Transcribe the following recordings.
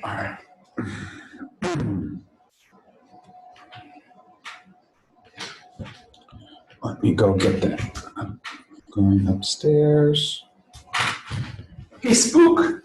All right. Let me go get that. I'm going upstairs. Hey, Spook.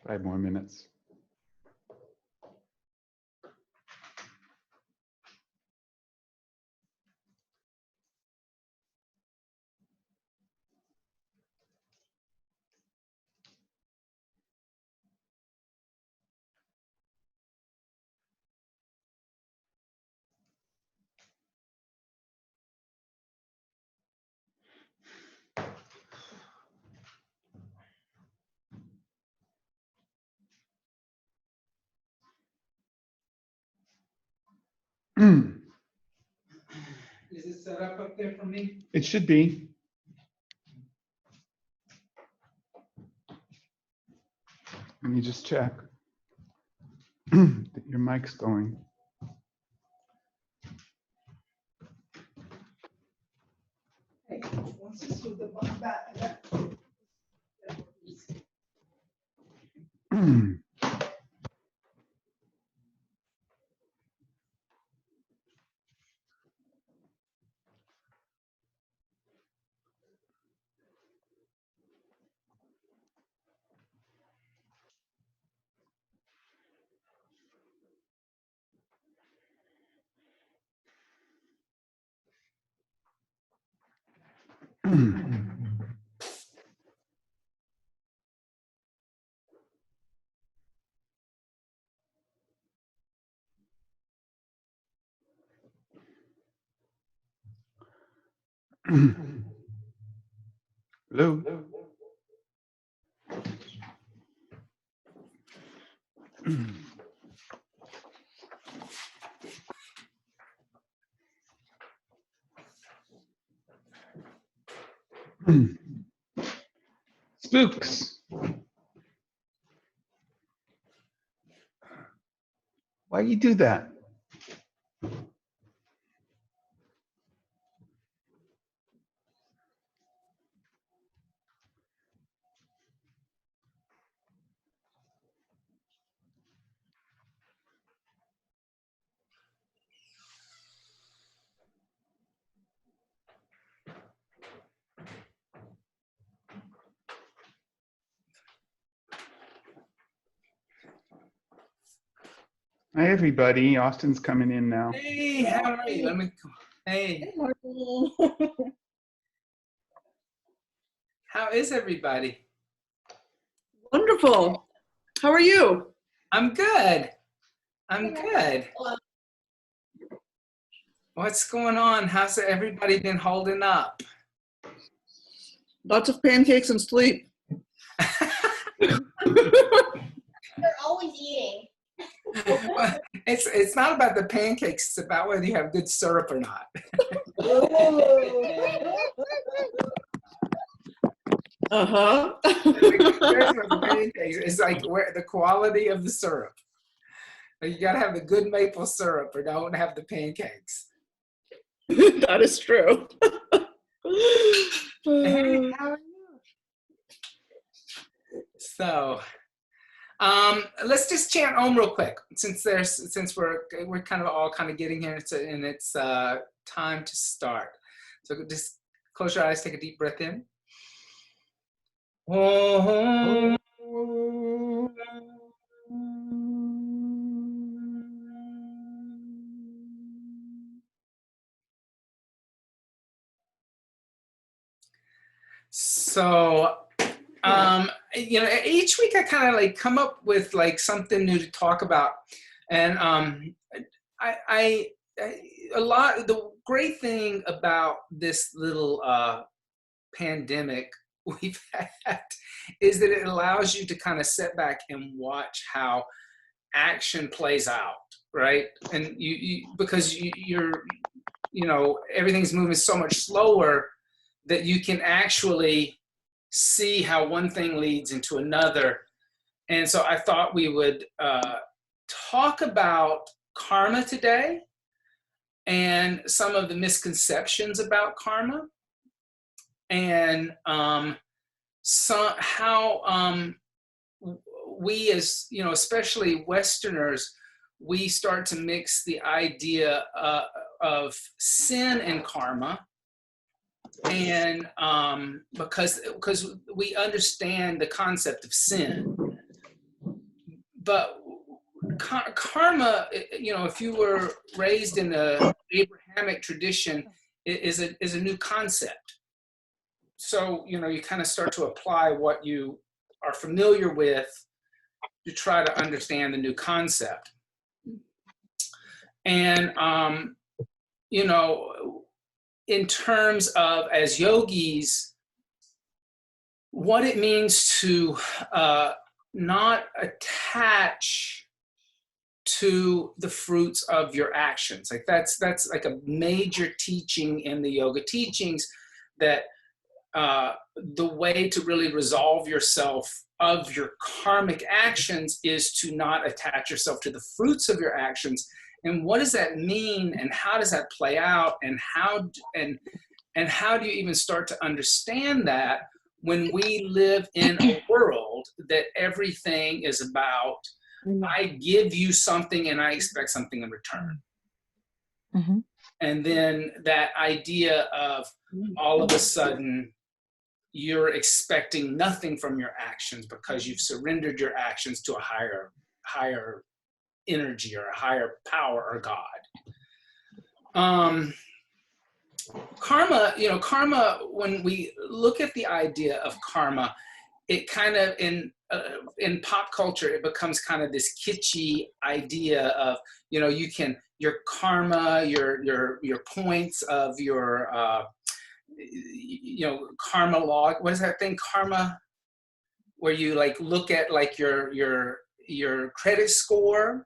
Five more minutes. Is it set up there for me? It should be. Let me just check that your mic's going. Hello. Spooks. Why you do that? Hi, everybody. Austin's coming in now. Hey, how are you? Hey, Good morning. how is everybody? Wonderful. How are you? I'm good. I'm good. What's going on? How's everybody been holding up? Lots of pancakes and sleep. They're always eating. Well, it's not about the pancakes. It's about whether you have good syrup or not. Uh-huh. The pancakes is like where the quality of the syrup. You gotta have the good maple syrup, or don't have the pancakes. That is true. Hey, how are you? So, let's just chant Om real quick, since we're kind of all kind of getting here, and it's time to start. So just close your eyes, take a deep breath in. Om. So, each week I kind of like come up with like something new to talk about, and the great thing about this little pandemic we've had is that it allows you to kind of sit back and watch how action plays out, right? And because you're everything's moving so much slower that you can actually see how one thing leads into another. And so I thought we would talk about karma today and some of the misconceptions about karma, and how we, as especially Westerners, we start to mix the idea of sin and karma. And because we understand the concept of sin, but karma, if you were raised in the Abrahamic tradition, is a new concept. So you kind of start to apply what you are familiar with to try to understand the new concept. And in terms of, as yogis, what it means to not attach to the fruits of your actions. Like that's like a major teaching in the yoga teachings, that the way to really resolve yourself of your karmic actions is to not attach yourself to the fruits of your actions. And what does that mean? And how does that play out? And how do you even start to understand that when we live in a world that everything is about, I give you something and I expect something in return. Mm-hmm. And then that idea of all of a sudden you're expecting nothing from your actions because you've surrendered your actions to a higher energy or a higher power or God. Karma, when we look at the idea of karma, it kind of in pop culture, it becomes kind of this kitschy idea of, your karma, your points of your, karma log. What is that thing? Karma, where you like look at like your credit score.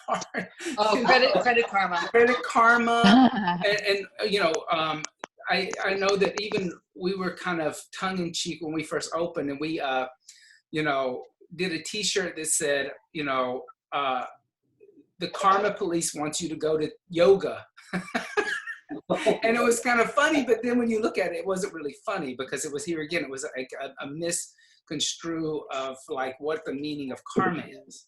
Credit karma. Credit karma. and I know that even we were kind of tongue in cheek when we first opened, and we did a T-shirt that said, the karma police wants you to go to yoga. And it was kind of funny, but then when you look at it, it wasn't really funny, because it was, here again, it was like a misconstrue of like what the meaning of karma is.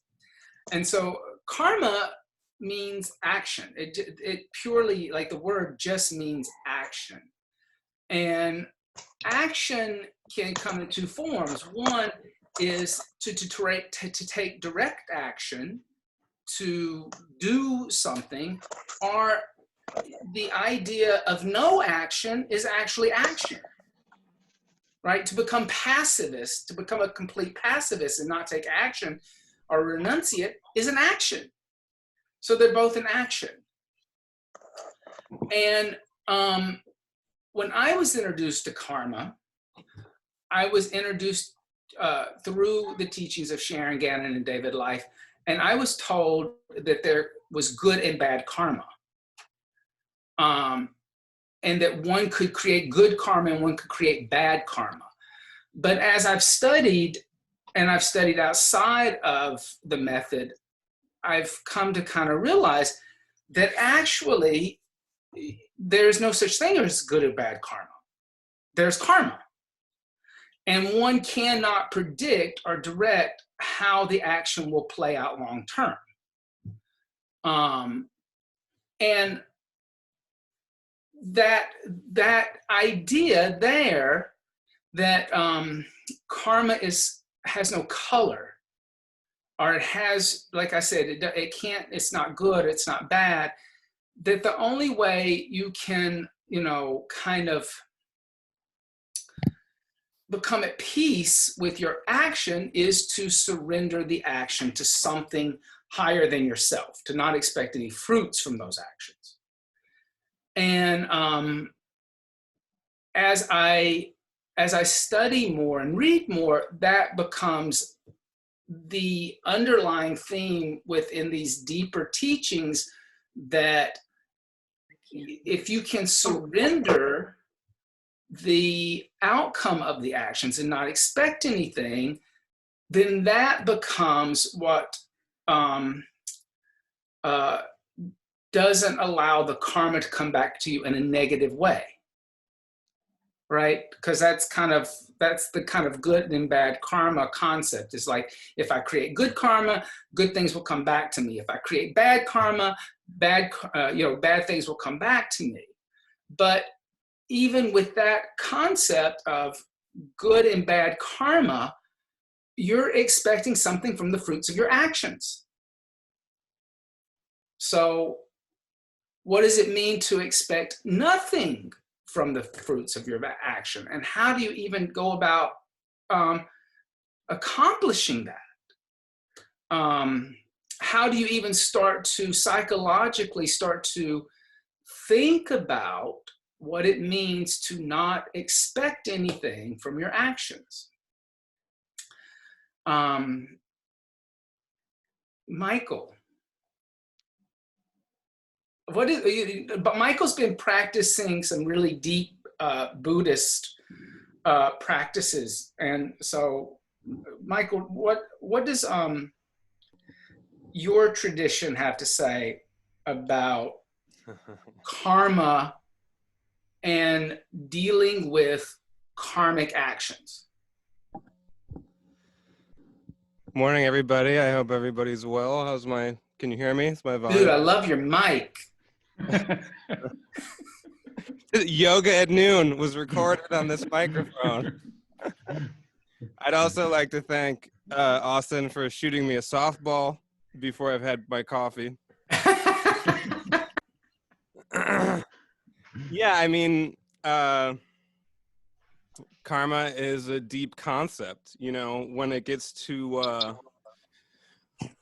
And so karma means action. It purely, like the word just means action. And action can come in two forms. One is to take direct action, to do something, or the idea of no action is actually action, right? To become pacifist, to become a complete pacifist and not take action or renunciate is an action. So they're both in action. And when I was introduced to karma, I was introduced through the teachings of Sharon Gannon and David Life, and I was told that there was good and bad karma. And that one could create good karma and one could create bad karma. But as I've studied, and I've studied outside of the method, I've come to kind of realize that actually there's no such thing as good or bad karma. There's karma. And one cannot predict or direct how the action will play out long term. And that idea there, that karma has no color, or it has, like I said, it can't, it's not good, it's not bad, that the only way you can, kind of become at peace with your action is to surrender the action to something higher than yourself, to not expect any fruits from those actions. And as I study more and read more, that becomes the underlying theme within these deeper teachings, that if you can surrender the outcome of the actions and not expect anything, then that becomes what doesn't allow the karma to come back to you in a negative way, right? Because that's the kind of good and bad karma concept. It's like, if I create good karma, good things will come back to me. If I create bad karma, bad things will come back to me. But even with that concept of good and bad karma, you're expecting something from the fruits of your actions. So what does it mean to expect nothing from the fruits of your action? And how do you even go about accomplishing that? How do you even start to psychologically start to think about what it means to not expect anything from your actions? Michael. But Michael's been practicing some really deep Buddhist practices. And so, Michael, what does your tradition have to say about karma and dealing with karmic actions? Morning, everybody. I hope everybody's well. Can you hear me? Is my volume? Dude, I love your mic. Yoga at noon was recorded on this microphone. I'd also like to thank Austin for shooting me a softball before I've had my coffee. Yeah, I mean, karma is a deep concept. You know, when it gets to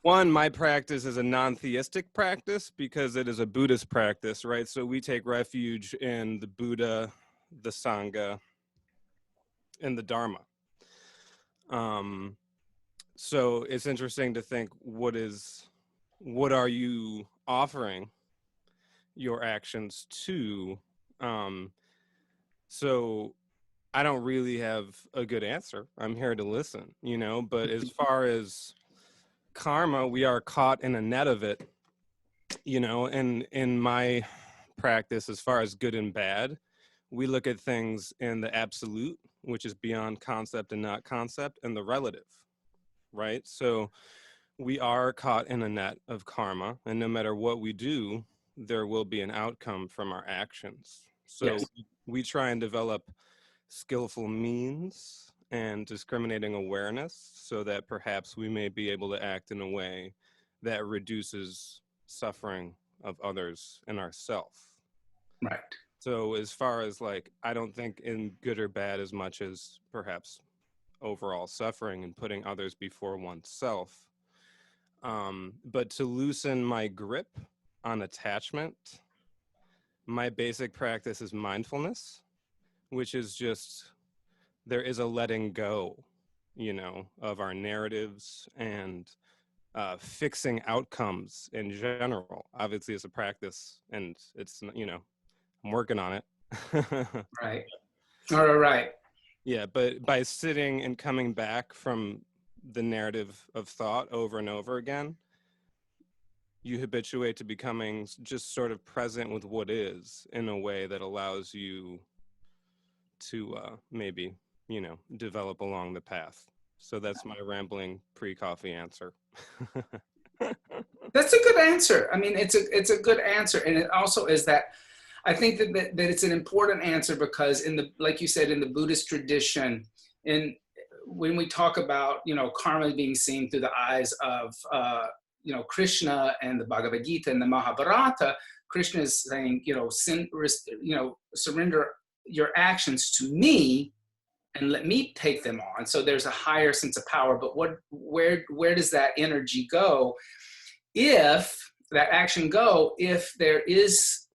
one, my practice is a non-theistic practice because it is a Buddhist practice, right? So we take refuge in the Buddha, the Sangha, and the Dharma. So it's interesting to think, what are you offering your actions to? So I don't really have a good answer. I'm here to listen, you know, but as far as karma, we are caught in a net of it, you know, and in my practice, as far as good and bad, we look at things in the absolute, which is beyond concept and not concept, and the relative, right? So we are caught in a net of karma, and no matter what we do, there will be an outcome from our actions. So Yes. we try and develop skillful means and discriminating awareness so that perhaps we may be able to act in a way that reduces suffering of others and ourself. Right. So as far as like, I don't think in good or bad as much as perhaps overall suffering and putting others before oneself. But to loosen my grip on attachment, my basic practice is mindfulness, which is just, there is a letting go, you know, of our narratives and fixing outcomes in general. Obviously, it's a practice, and it's, you know, I'm working on it. Right. All right. Yeah, but by sitting and coming back from the narrative of thought over and over again, you habituate to becoming just sort of present with what is in a way that allows you to maybe, you know, develop along the path. So that's my rambling pre-coffee answer. That's a good answer. I mean, it's a good answer. And it also is that I think that it's an important answer because like you said, in the Buddhist tradition, when we talk about, you know, karma being seen through the eyes of, you know, Krishna and the Bhagavad Gita and the Mahabharata, Krishna is saying, you know, surrender your actions to me and let me take them on. So there's a higher sense of power, but where does that energy go? If that action go, if there is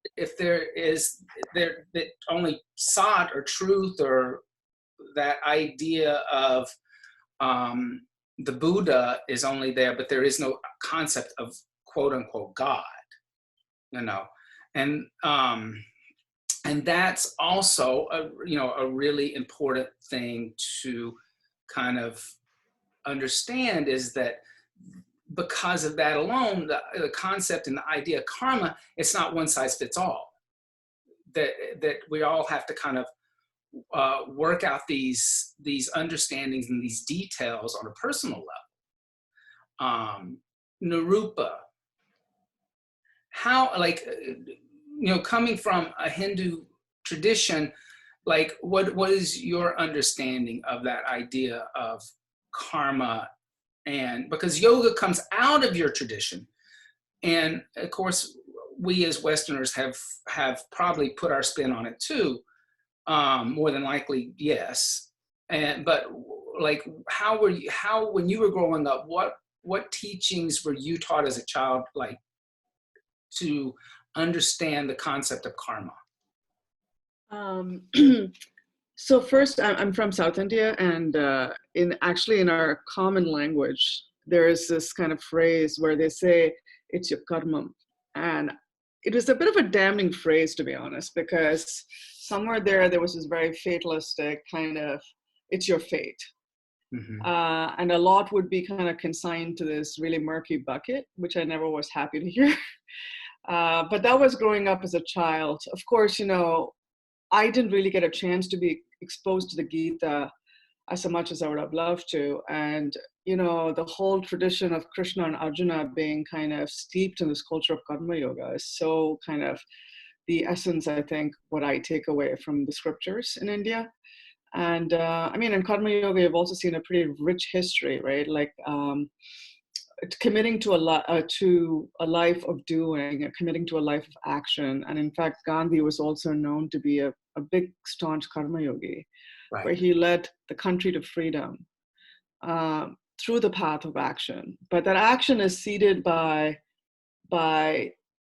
that only sat or truth or that idea of the Buddha is only there, but there is no concept of quote unquote God, you know, and that's also a really important thing to kind of understand, is that because of that alone, the concept and the idea of karma, it's not one size fits all. That we all have to kind of work out these understandings and these details on a personal level. Narupa, how, like, you know, coming from a Hindu tradition, like what is your understanding of that idea of karma? And because yoga comes out of your tradition, and of course we as Westerners have probably put our spin on it too, more than likely, yes. But like, when you were growing up, what teachings were you taught as a child, like, to understand the concept of karma? So first, I'm from South India, and in our common language, there is this kind of phrase where they say it's your karma, and it was a bit of a damning phrase, to be honest, because somewhere there was this very fatalistic kind of, it's your fate. And a lot would be kind of consigned to this really murky bucket, which I never was happy to hear. But that was growing up as a child. Of course, you know, I didn't really get a chance to be exposed to the Gita as much as I would have loved to. And, you know, the whole tradition of Krishna and Arjuna being kind of steeped in this culture of Karma Yoga is so kind of the essence, I think, what I take away from the scriptures in India. And I mean, in Karma Yoga, you've also seen a pretty rich history, right? Like committing to a life of doing, committing to a life of action. And in fact, Gandhi was also known to be a big, staunch Karma Yogi, right, where he led the country to freedom through the path of action. But that action is seeded by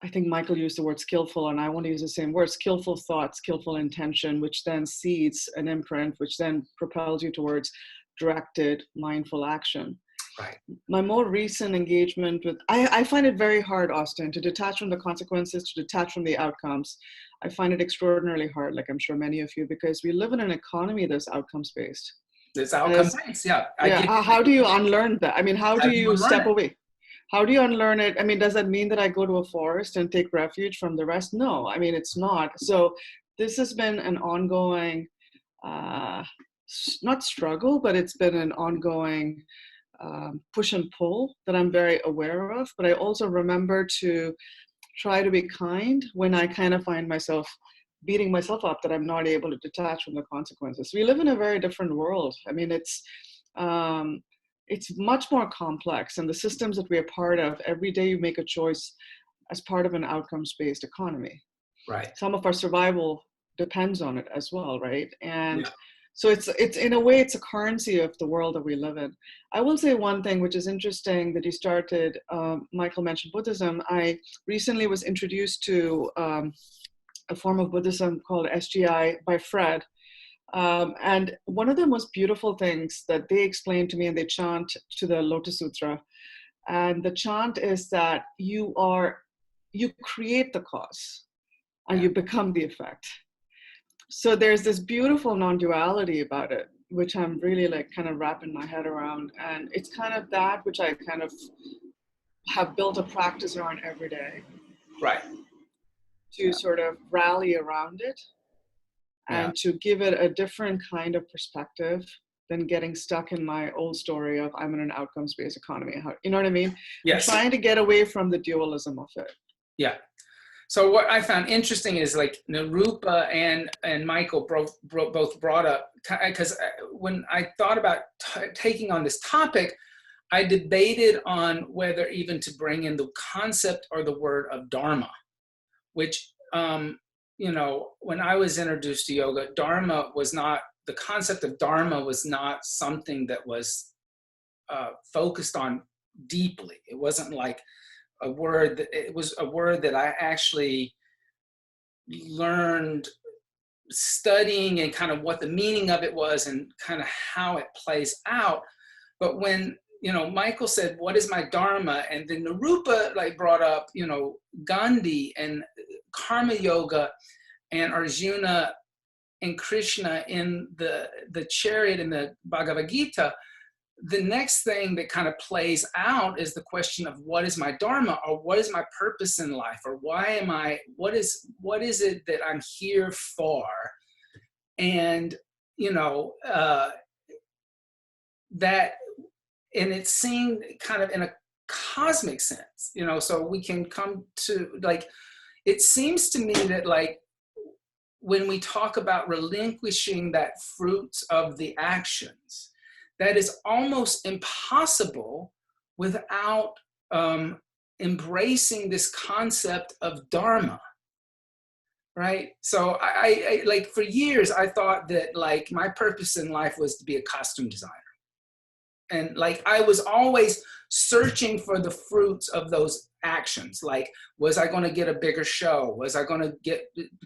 I think Michael used the word skillful, and I want to use the same word, skillful thought, skillful intention, which then seeds an imprint, which then propels you towards directed, mindful action. Right. My more recent engagement with, I find it very hard, Austin, to detach from the consequences, to detach from the outcomes. I find it extraordinarily hard, like I'm sure many of you, because we live in an economy that's outcomes-based. It's outcomes-based, yeah. How do you unlearn that? I mean, how do you step away? How do you unlearn it? I mean, does that mean that I go to a forest and take refuge from the rest? No, I mean, it's not. So this has been an ongoing, not struggle, but it's been an ongoing push and pull that I'm very aware of. But I also remember to try to be kind when I kind of find myself beating myself up that I'm not able to detach from the consequences. We live in a very different world. I mean, it's much more complex, and the systems that we are part of, every day you make a choice as part of an outcomes-based economy. Right. Some of our survival depends on it as well, right? And so it's in a way, it's a currency of the world that we live in. I will say one thing, which is interesting that you started, Michael mentioned Buddhism. I recently was introduced to a form of Buddhism called SGI by Fred. And one of the most beautiful things that they explained to me, and they chant to the Lotus Sutra, and the chant is that you create the cause and you become the effect. So there's this beautiful non-duality about it, which I'm really like kind of wrapping my head around. And it's kind of that which I kind of have built a practice around every day. Right. To sort of rally around it. And to give it a different kind of perspective than getting stuck in my old story of I'm in an outcomes-based economy. You know what I mean? Yes. I'm trying to get away from the dualism of it. Yeah. So what I found interesting is like Nirupa and Michael both brought up, because when I thought about taking on this topic, I debated on whether even to bring in the concept or the word of Dharma, which you know, when I was introduced to yoga, the concept of Dharma was not something that was focused on deeply. It wasn't like it was a word that I actually learned studying and kind of what the meaning of it was and kind of how it plays out. But when, you know, Michael said, what is my Dharma? And then Nirupa like brought up, you know, Gandhi and Karma Yoga and Arjuna and Krishna in the chariot in the Bhagavad Gita. The next thing that kind of plays out is the question of what is my Dharma, or what is my purpose in life, or what is it that I'm here for? And, you know, that, and it's seen kind of in a cosmic sense, you know, so we can come to like, it seems to me that like, when we talk about relinquishing that fruits of the actions, that is almost impossible without embracing this concept of Dharma, right? So I like for years, I thought that like my purpose in life was to be a costume designer. And like, I was always searching for the fruits of those actions. Like, was I going to get a bigger show? Was I going to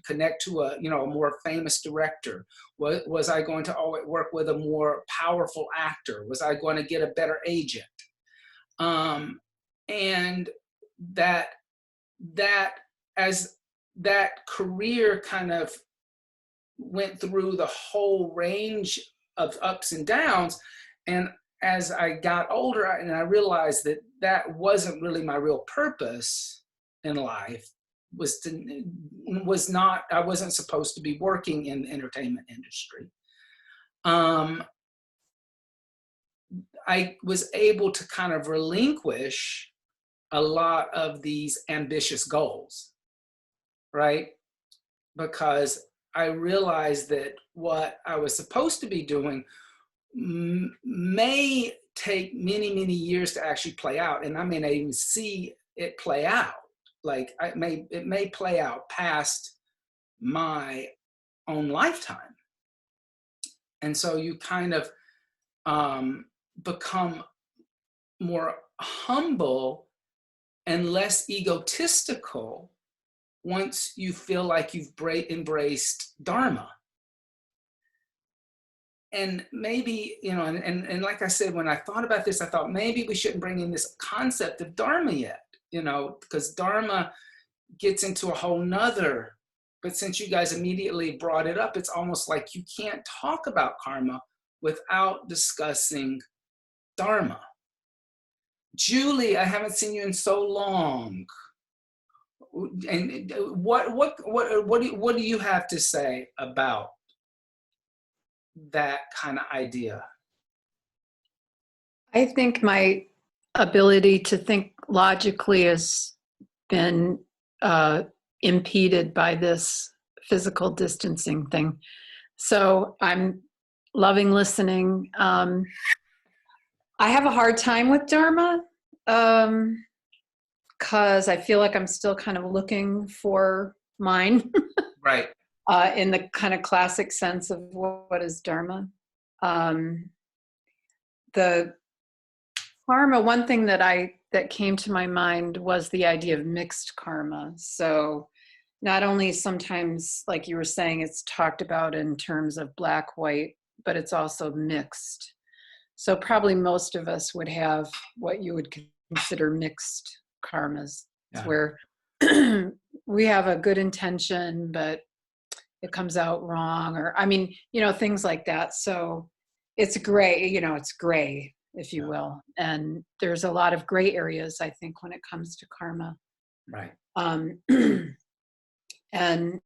connect to a more famous director? Was I going to always work with a more powerful actor? Was I going to get a better agent? And that as that career kind of went through the whole range of ups and downs, and as I got older and I realized that that wasn't really my real purpose in life, I wasn't supposed to be working in the entertainment industry. I was able to kind of relinquish a lot of these ambitious goals, right? Because I realized that what I was supposed to be doing may take many, many years to actually play out. And I may not even see it play out. Like it may play out past my own lifetime. And so you kind of become more humble and less egotistical once you feel like you've embraced Dharma. And maybe, and like I said, when I thought about this, I thought maybe we shouldn't bring in this concept of Dharma yet, because Dharma gets into a whole nother, but since you guys immediately brought it up, it's almost like you can't talk about karma without discussing Dharma. Julie, I haven't seen you in so long. And what do you have to say about that kind of idea? I think my ability to think logically has been impeded by this physical distancing thing. So I'm loving listening. I have a hard time with Dharma because I feel like I'm still kind of looking for mine. Right. In the kind of classic sense of what is Dharma. The karma, one thing that came to my mind was the idea of mixed karma. So not only sometimes, like you were saying, it's talked about in terms of black, white, but it's also mixed. So probably most of us would have what you would consider mixed karmas, where we have a good intention, but it comes out wrong, or things like that. So it's gray, it's gray, if you will. And there's a lot of gray areas, I think, when it comes to karma. Right. And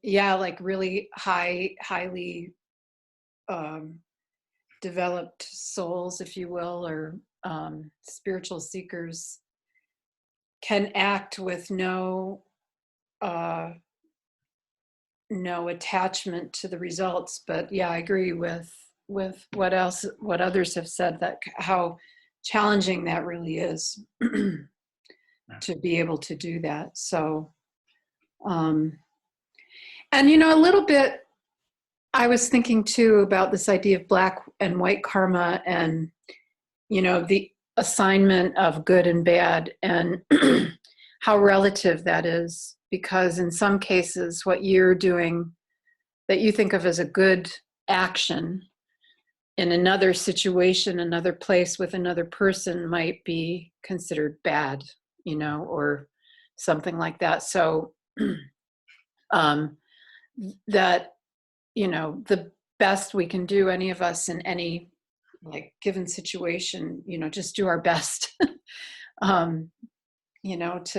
like really highly developed souls, if you will, or spiritual seekers can act with no attachment to the results. But I agree with what others have said, that how challenging that really is to be able to do that. So and a little bit I was thinking too about this idea of black and white karma, and the assignment of good and bad, and how relative that is. Because in some cases, what you're doing that you think of as a good action in another situation, another place with another person might be considered bad, or something like that. So that, the best we can do, any of us in any given situation, just do our best, to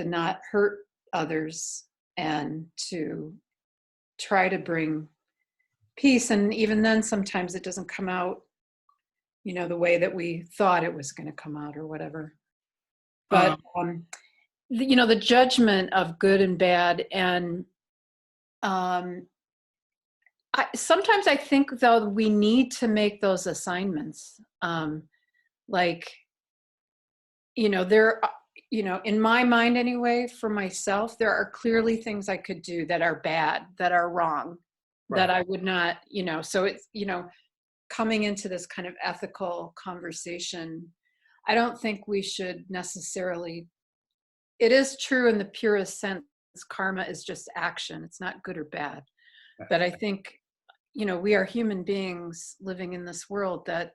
not hurt others and to try to bring peace. And even then, sometimes it doesn't come out, the way that we thought it was going to come out or whatever. But, the judgment of good and bad. And sometimes I think, though, we need to make those assignments. There, in my mind anyway, for myself, there are clearly things I could do that are bad, that are wrong, that I would not, so it's, coming into this kind of ethical conversation, I don't think we should necessarily, it is true in the purest sense, karma is just action. It's not good or bad. But I think, we are human beings living in this world that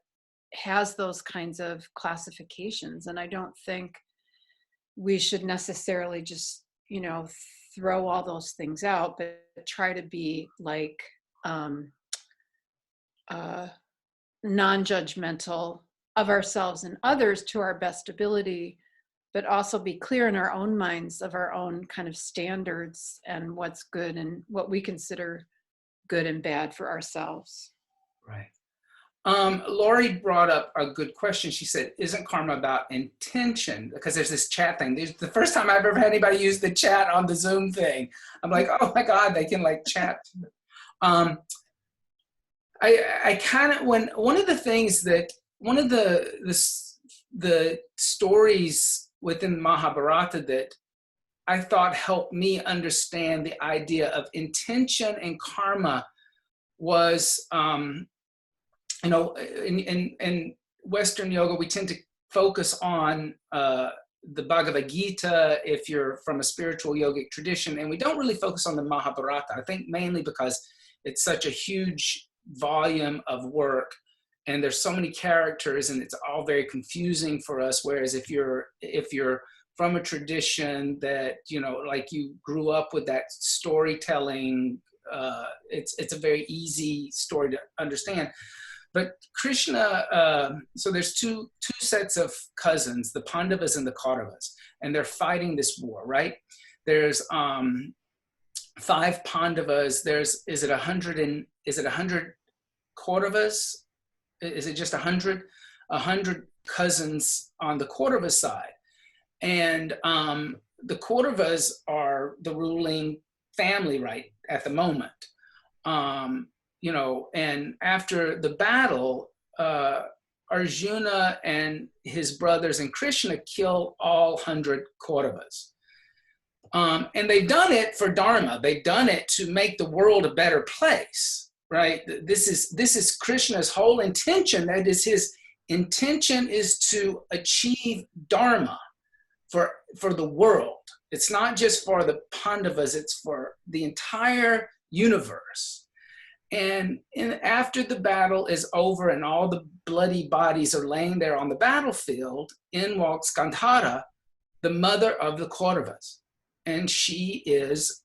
has those kinds of classifications. And I don't think we should necessarily just, throw all those things out, but try to be like non-judgmental of ourselves and others to our best ability, but also be clear in our own minds of our own kind of standards and what's good and what we consider good and bad for ourselves. Right. Lori brought up a good question. She said, isn't karma about intention? Because there's this chat thing. This is the first time I've ever had anybody use the chat on the Zoom thing. I'm like, oh my God, they can like chat. I kind of, one of the things that, one of the stories within Mahabharata that I thought helped me understand the idea of intention and karma was, you know, in Western yoga, we tend to focus on the Bhagavad Gita if you're from a spiritual yogic tradition, and we don't really focus on the Mahabharata. I think mainly because it's such a huge volume of work, and there's so many characters, and it's all very confusing for us. Whereas if you're from a tradition that, you know, like you grew up with that storytelling, it's a very easy story to understand. But Krishna, so there's two sets of cousins, the Pandavas and the Kauravas, and they're fighting this war, right? There's 5 Pandavas. Is it 100 Kauravas? Is it just 100? 100 cousins on the Kaurava side. And the Kauravas are the ruling family right at the moment. You know, and after the battle, Arjuna and his brothers and Krishna kill all 100 Kauravas. And they've done it for Dharma. They've done it to make the world a better place, right? This is Krishna's whole intention. That is, his intention is to achieve Dharma for the world. It's not just for the Pandavas, it's for the entire universe. And after the battle is over and all the bloody bodies are laying there on the battlefield, in walks Gandhara, the mother of the Kauravas. And she's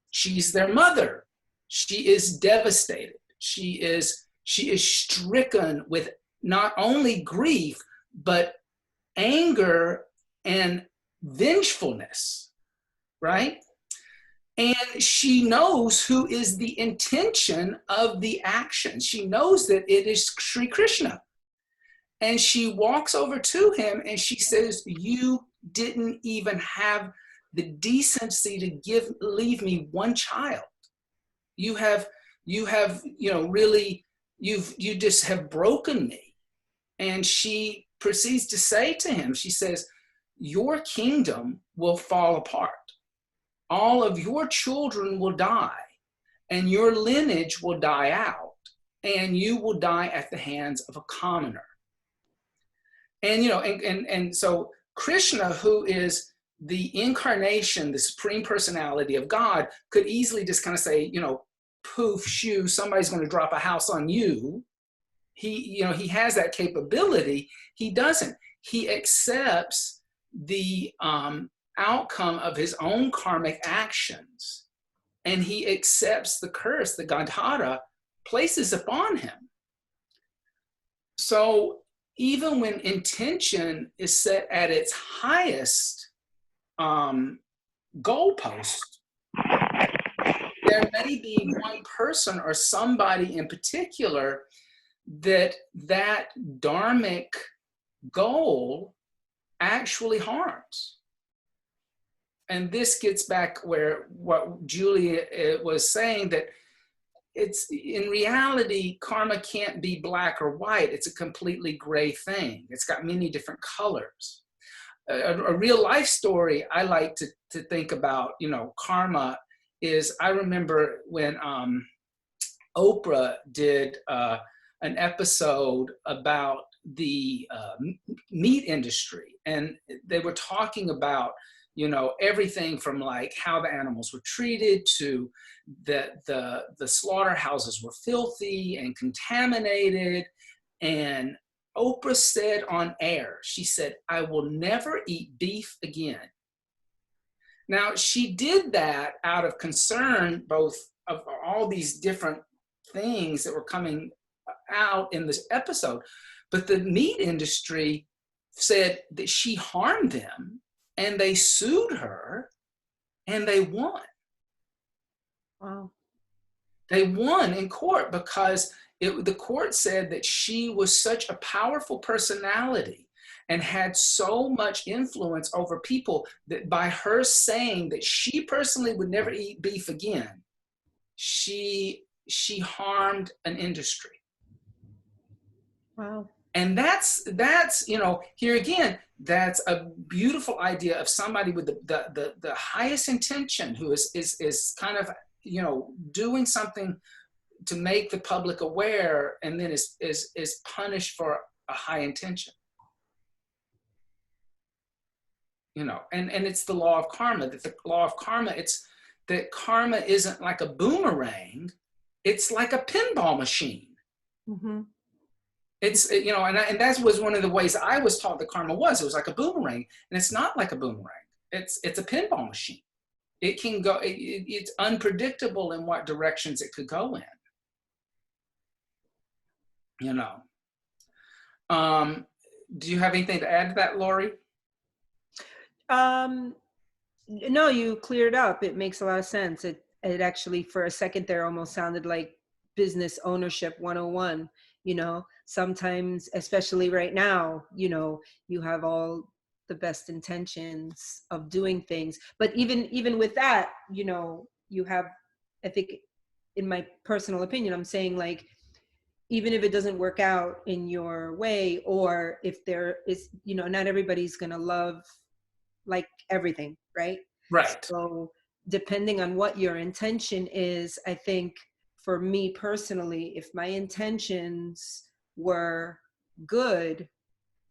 their mother. She is devastated. She is stricken with not only grief, but anger and vengefulness, right? And she knows who is the intention of the action. She knows that it is Sri Krishna. And she walks over to him and she says, you didn't even have the decency to leave me one child. You just have broken me. And she proceeds to say to him, she says, your kingdom will fall apart. All of your children will die, and your lineage will die out, and you will die at the hands of a commoner. And, you know, and so Krishna, who is the incarnation, the supreme personality of God, could easily just kind of say, you know, poof, shoo, somebody's going to drop a house on you. He has that capability. He doesn't. He accepts the outcome of his own karmic actions, and he accepts the curse that Gandhara places upon him. So even when intention is set at its highest goalpost, there may be one person or somebody in particular that dharmic goal actually harms. And this gets back where what Julia was saying, that it's in reality, karma can't be black or white. It's a completely gray thing. It's got many different colors. A real life story I like to think about, you know, karma is, I remember when Oprah did an episode about the meat industry, and they were talking about, you know, everything from like how the animals were treated to the slaughterhouses were filthy and contaminated. And Oprah said on air, she said, I will never eat beef again. Now, she did that out of concern, both of all these different things that were coming out in this episode. But the meat industry said that she harmed them, and they sued her, and they won. Wow. They won in court because the court said that she was such a powerful personality and had so much influence over people that by her saying that she personally would never eat beef again, she harmed an industry. Wow. And that's here again, that's a beautiful idea of somebody with the highest intention, who is kind of doing something to make the public aware, and then is punished for a high intention. And it's the law of karma. That the law of karma, it's that karma isn't like a boomerang, it's like a pinball machine. Mm-hmm. It's, and that was one of the ways I was taught that karma was. It was like a boomerang, and it's not like a boomerang. It's a pinball machine. It can go, it's unpredictable in what directions it could go in. Do you have anything to add to that, Lori? No, you cleared up. It makes a lot of sense. It actually, for a second there, almost sounded like business ownership 101. Sometimes, especially right now, you have all the best intentions of doing things, but even with that, you have, I think, in my personal opinion, I'm saying, like, even if it doesn't work out in your way, or if there is, not everybody's gonna love like everything, right? Right. So depending on what your intention is, I think for me personally, if my intentions were good,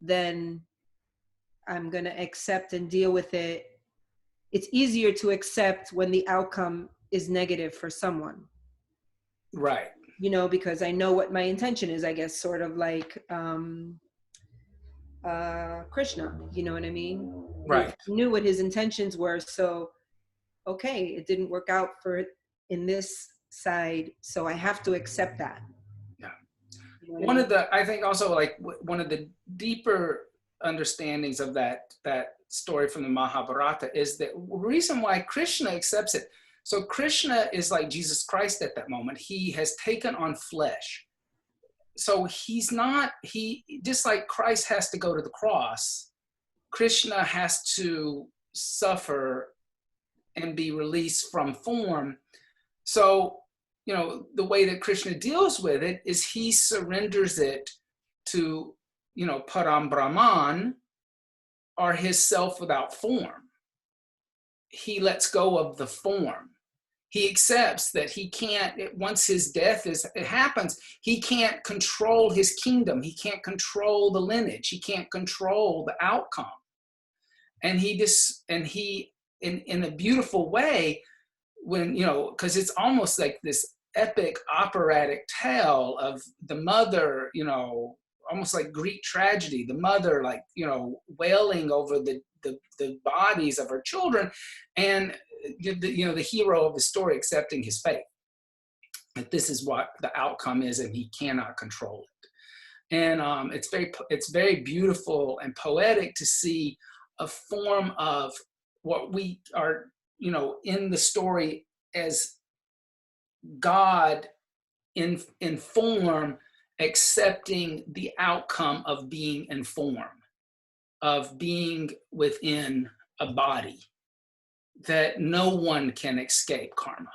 then I'm going to accept and deal with it. It's easier to accept when the outcome is negative for someone. Right. Because I know what my intention is, I guess, sort of like Krishna, you know what I mean? Right. He knew what his intentions were, so okay, it didn't work out for it in this side, so I have to accept that. Yeah. One of the, I think also, like, one of the deeper understandings of that story from the Mahabharata is that the reason why Krishna accepts it. So Krishna is like Jesus Christ at that moment. He has taken on flesh. So he's not, just like Christ has to go to the cross, Krishna has to suffer and be released from form. So, the way that Krishna deals with it is he surrenders it to, Param Brahman, or his self without form. He lets go of the form. He accepts that he can't, once his death happens, he can't control his kingdom. He can't control the lineage. He can't control the outcome. And he, in a beautiful way, when, because it's almost like this epic operatic tale of the mother, almost like Greek tragedy, the mother, like, wailing over the bodies of her children, and the hero of the story accepting his fate, that this is what the outcome is and he cannot control it. And it's very beautiful and poetic to see a form of what we are, in the story as God in form, accepting the outcome of being in form, of being within a body, that no one can escape karma,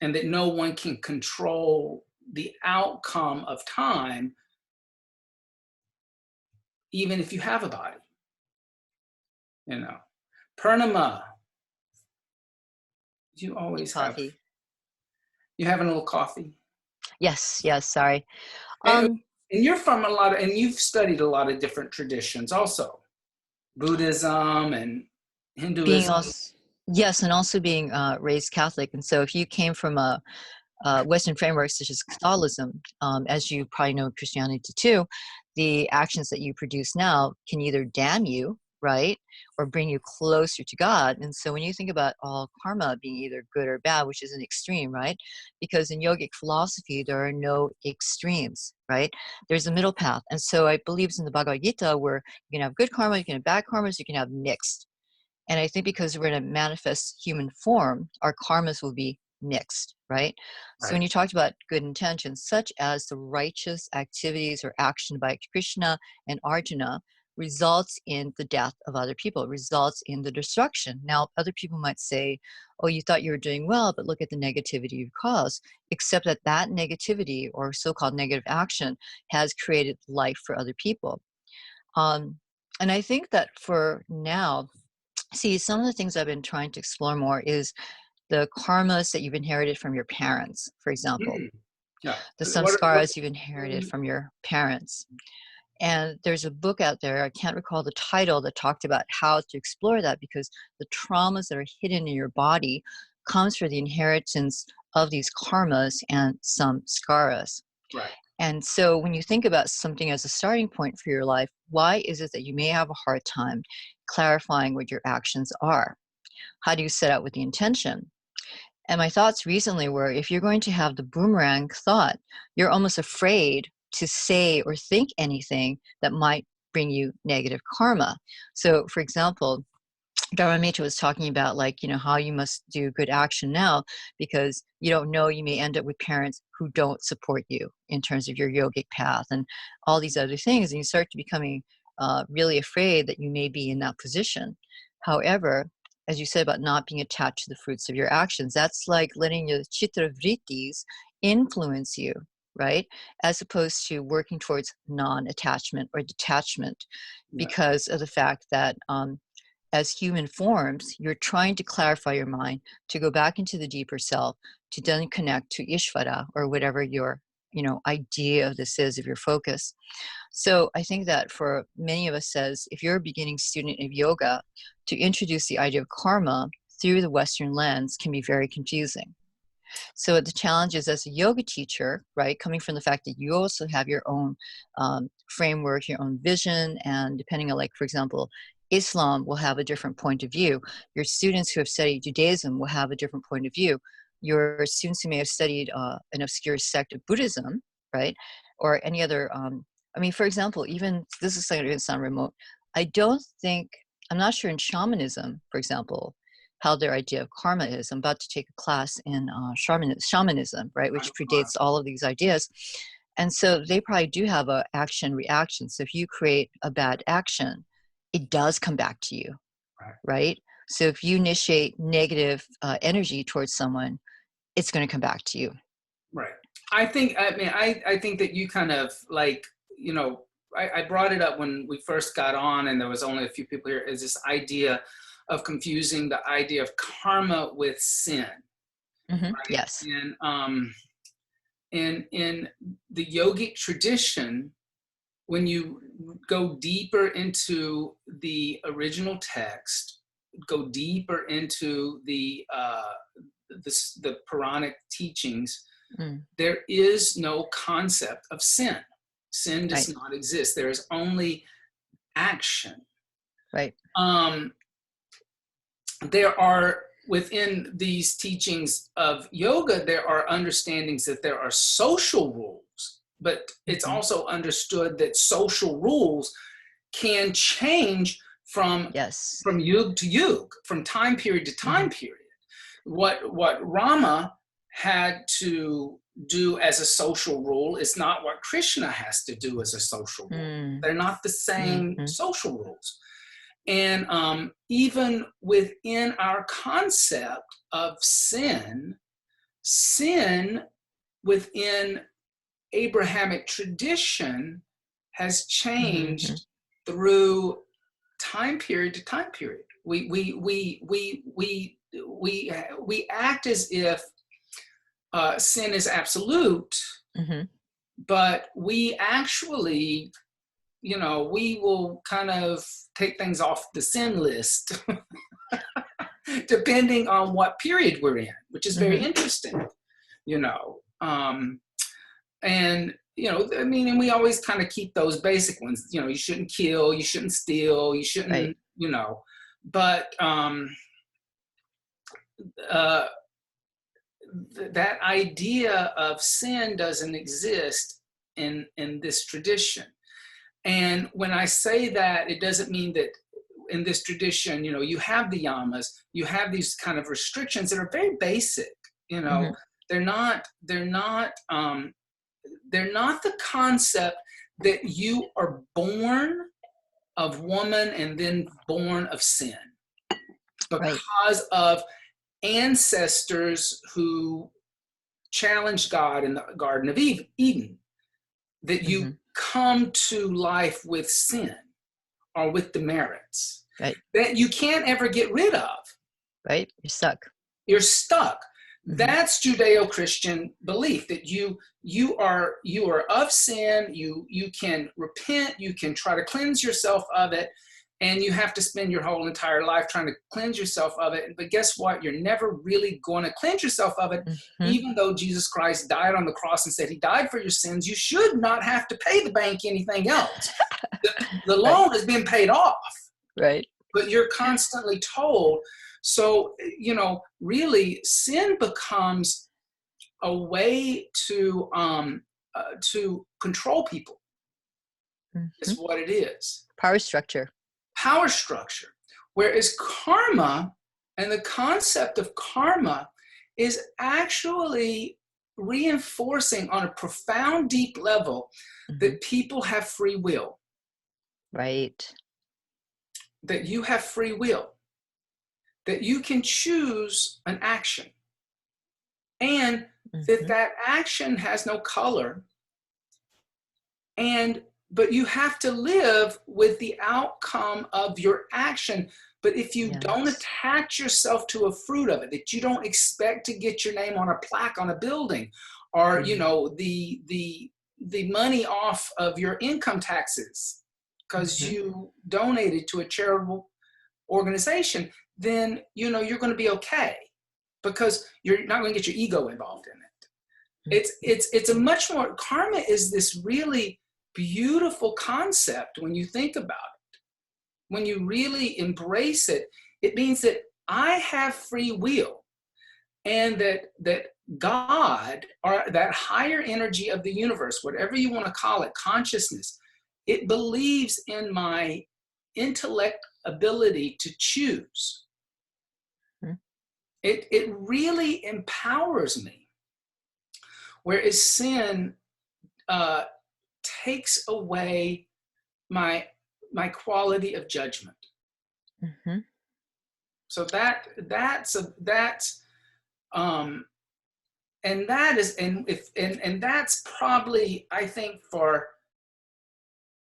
and that no one can control the outcome of time, even if you have a body. Purnima, you always Coffee. have. You having a little coffee? Yes, sorry. And you're from and you've studied a lot of different traditions also. Buddhism and Hinduism. Yes, and also being raised Catholic. And so if you came from a Western framework such as Catholicism, as you probably know Christianity too, the actions that you produce now can either damn you right? Or bring you closer to God. And so when you think about all karma being either good or bad, which is an extreme, right? Because in yogic philosophy, there are no extremes, right? There's a middle path. And so I believe it's in the Bhagavad Gita where you can have good karma, you can have bad karmas, you can have mixed. And I think because we're in a manifest human form, our karmas will be mixed, right? So when you talked about good intentions, such as the righteous activities or action by Krishna and Arjuna, results in the death of other people, results in the destruction. Now, other people might say, oh, you thought you were doing well, but look at the negativity you caused, except that that negativity or so-called negative action has created life for other people. And I think that for now, see, some of the things I've been trying to explore more is the karmas that you've inherited from your parents, for example, Yeah. the samskaras you've inherited from your parents. And there's a book out there, I can't recall the title, that talked about how to explore that, because the traumas that are hidden in your body comes from the inheritance of these karmas and samskaras. Right. And so when you think about something as a starting point for your life, why is it that you may have a hard time clarifying what your actions are? How do you set out with the intention? And my thoughts recently were, if you're going to have the boomerang thought, you're almost afraid to say or think anything that might bring you negative karma. So for example, Dharma Mitra was talking about, like, you know, how you must do good action now because you don't know, you may end up with parents who don't support you in terms of your yogic path and all these other things. And you start to becoming really afraid that you may be in that position. However, as you said about not being attached to the fruits of your actions, that's like letting your chitra vrittis influence you, right? As opposed to working towards non-attachment or detachment, because of the fact that as human forms, you're trying to clarify your mind, to go back into the deeper self, to then connect to Ishvara or whatever your, you know, idea of this is, of your focus. So I think that for many of us says, if you're a beginning student of yoga, to introduce the idea of karma through the Western lens can be very confusing. So the challenge is, as a yoga teacher, right, coming from the fact that you also have your own framework, your own vision, and depending on, like, for example, Islam will have a different point of view. Your students who have studied Judaism will have a different point of view. Your students who may have studied an obscure sect of Buddhism, right, or any other, I mean, for example, even, this is going to sound remote, I'm not sure in shamanism, for example, how their idea of karma is. I'm about to take a class in shamanism, right, which predates all of these ideas. And so they probably do have a action-reaction. So if you create a bad action, it does come back to you, right? So if you initiate negative energy towards someone, it's going to come back to you. Right. I think that you kind of, like, you know, I brought it up when we first got on and there was only a few people here, is this idea of confusing the idea of karma with sin. Mm-hmm. Right? Yes. And in the yogic tradition, when you go deeper into the original text, go deeper into the Puranic teachings, there is no concept of sin. Sin does not exist. There is only action. Right. There are, within these teachings of yoga, there are understandings that there are social rules, but it's also understood that social rules can change from yug to yug, from time period to time period. What Rama had to do as a social rule is not what Krishna has to do as a social rule. They're not the same social rules. And even within our concept of sin within Abrahamic tradition has changed through time period to time period. We act as if sin is absolute, but we actually, you know, we will kind of take things off the sin list depending on what period we're in, which is very interesting, you know. And, you know, I mean, and we always kind of keep those basic ones, you know, you shouldn't kill, you shouldn't steal, you shouldn't, you know, but that idea of sin doesn't exist in this tradition. And when I say that, it doesn't mean that in this tradition, you know, you have the yamas, you have these kind of restrictions that are very basic, you know. They're not the concept that you are born of woman and then born of sin because of ancestors who challenged God in the Garden of Eden, that you come to life with sin or with demerits that you can't ever get rid of. Right? You're stuck. You're stuck. That's Judeo-Christian belief, that you are of sin. You can repent. You can try to cleanse yourself of it, and you have to spend your whole entire life trying to cleanse yourself of it. But guess what? You're never really going to cleanse yourself of it, even though Jesus Christ died on the cross and said he died for your sins. You should not have to pay the bank anything else. The loan has been paid off. Right. But you're constantly told. So, you know, really, sin becomes a way to control people. Is what it is. Power structure. Power structure. Whereas karma, and the concept of karma, is actually reinforcing on a profound, deep level that people have free will. Right. That you have free will. That you can choose an action. And that action has no color. But you have to live with the outcome of your action. But if you don't attach yourself to a fruit of it, that you don't expect to get your name on a plaque on a building, or you know, the money off of your income taxes because you donated to a charitable organization, then you know you're going to be okay, because you're not going to get your ego involved in it. It's a much more, karma is this really beautiful concept when you think about it. When you really embrace it, it means that I have free will, and that God, or that higher energy of the universe, whatever you want to call it, consciousness, it believes in my intellect ability to choose. It really empowers me. Whereas sin takes away my quality of judgment. So that's probably, I think, for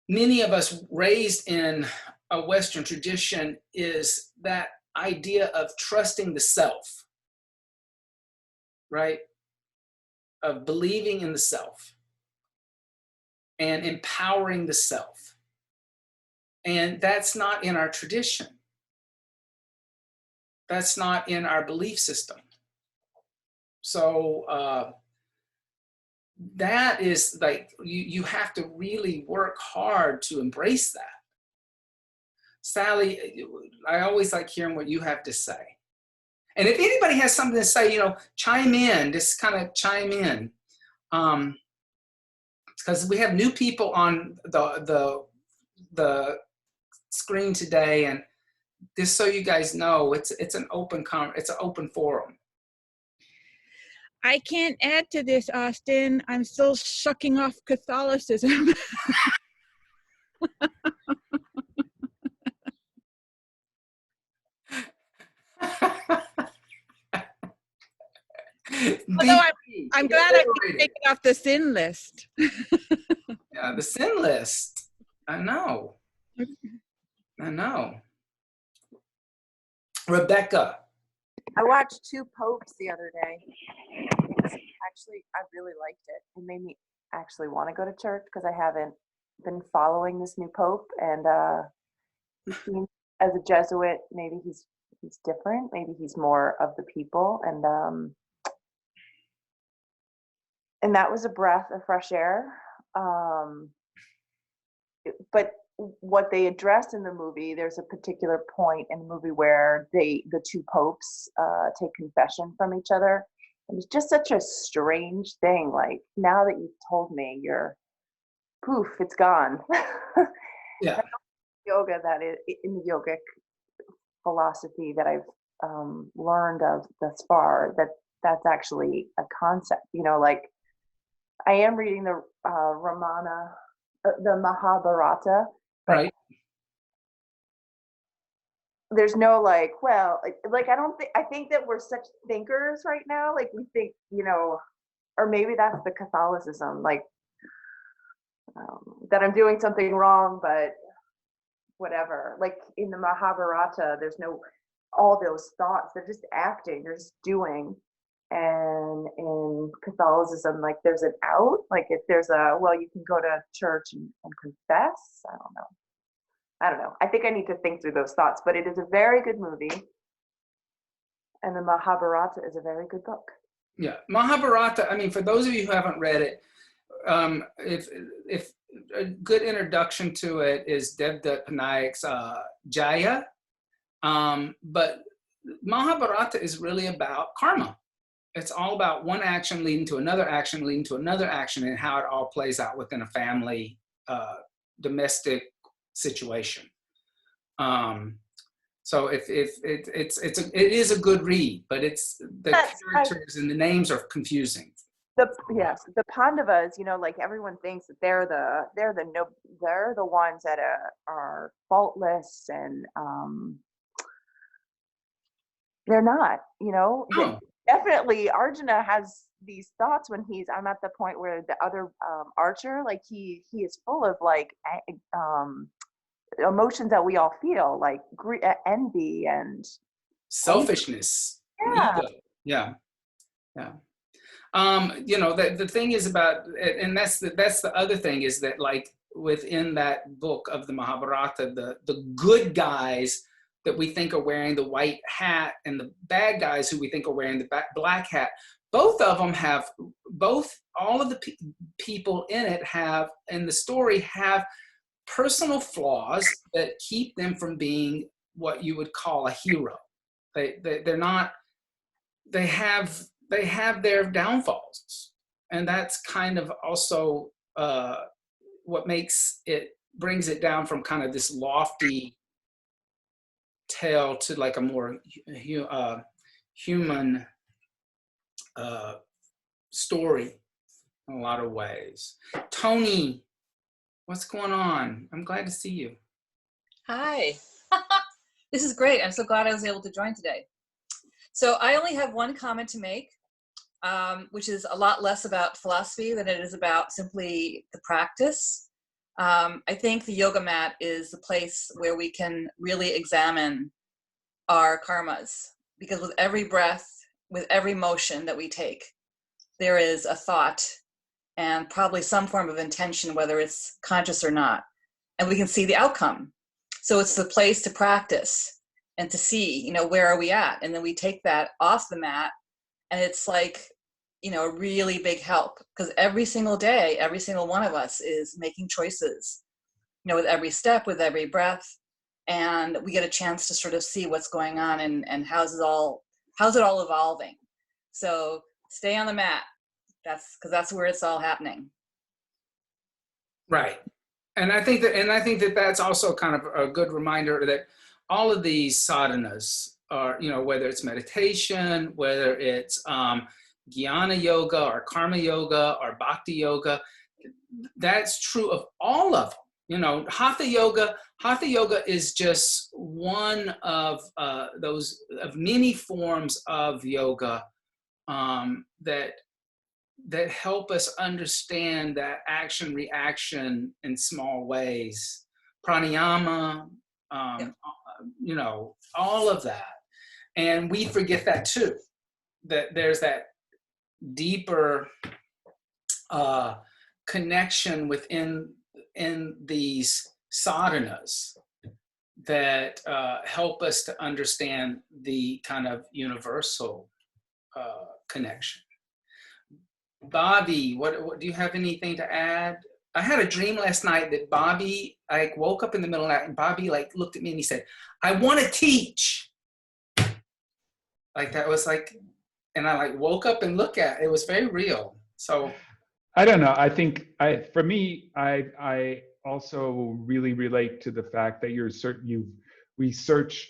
many of us raised in a Western tradition, is that idea of trusting the self, right? Of believing in the self and empowering the self. And that's not in our tradition. That's not in our belief system. So that is like, you have to really work hard to embrace that. Sally, I always like hearing what you have to say. And if anybody has something to say, you know, chime in, just kind of chime in. Because we have new people on the screen today, and just so you guys know, it's an open forum. I can't add to this, Austin. I'm still shucking off Catholicism. Although I'm glad I can take it off the sin list. Yeah, the sin list. I know. Rebecca. I watched 2 popes the other day. Actually, I really liked it. It made me actually want to go to church, because I haven't been following this new pope, and he seems, as a Jesuit, maybe he's different. Maybe he's more of the people, and that was a breath of fresh air. But what they address in the movie, there's a particular point in the movie where the two popes take confession from each other. And it's just such a strange thing. Like, now that you've told me, you're poof, it's gone. Yeah. Yoga, that is in the yogic philosophy that I've learned of thus far, that's actually a concept. You know, like, I am reading the the Mahabharata. Right. There's no like, well, like I think that we're such thinkers right now. Like, we think, you know, or maybe that's the Catholicism, like, that I'm doing something wrong, but whatever. Like, in the Mahabharata, there's no all those thoughts. They're just acting. They're just doing. And in Catholicism, like, there's an out. Like, if there's you can go to church and confess. I don't know. I think I need to think through those thoughts. But it is a very good movie. And the Mahabharata is a very good book. Yeah, Mahabharata. I mean, for those of you who haven't read it, if a good introduction to it is Devdutt Panayak's Jaya, but Mahabharata is really about karma. It's all about one action leading to another action, leading to another action, and how it all plays out within a family, domestic situation. So it is a good read, but it's the characters and the names are confusing. The Pandavas, you know, like, everyone thinks that they're the ones that are faultless, and they're not. You know, definitely Arjuna has these thoughts when I'm at the point where the other archer, like, he is full of, like, emotions that we all feel, like envy and selfishness. Yeah. You know, the thing is about, and that's the other thing, is that, like, within that book of the Mahabharata, the good guys that we think are wearing the white hat and the bad guys who we think are wearing the black hat, both of them have, all of the people in it in the story have personal flaws that keep them from being what you would call a hero. They're not, they have their downfalls. And that's kind of also what brings it down from kind of this lofty tale to, like, a more human story in a lot of ways. Tony, what's going on? I'm glad to see you. Hi. This is great. I'm so glad I was able to join today. So I only have one comment to make, which is a lot less about philosophy than it is about simply the practice. I think the yoga mat is the place where we can really examine our karmas, because with every breath, with every motion that we take, there is a thought and probably some form of intention, whether it's conscious or not, and we can see the outcome. So it's the place to practice and to see, you know, where are we at? And then we take that off the mat, and it's like, you know, a really big help, because every single day, every single one of us is making choices, you know, with every step, with every breath, and we get a chance to sort of see what's going on and how's it all evolving. So stay on the mat. That's where it's all happening. Right. And I think that that's also kind of a good reminder that all of these sadhanas are, you know, whether it's meditation, whether it's jnana yoga or karma yoga or bhakti yoga, that's true of all of them. You know, hatha yoga is just one of those of many forms of yoga that help us understand that action reaction in small ways. Pranayama, you know, all of that. And we forget that too, that there's that deeper connection within these sadhanas that help us to understand the kind of universal connection. Bobby, what do you have anything to add I had a dream last night that Bobby, I woke up in the middle of the night and Bobby like looked at me and he said, I want to teach. Like that was like, and I like woke up and looked at it. It was very real. So I don't know. I think for me, I also really relate to the fact that we search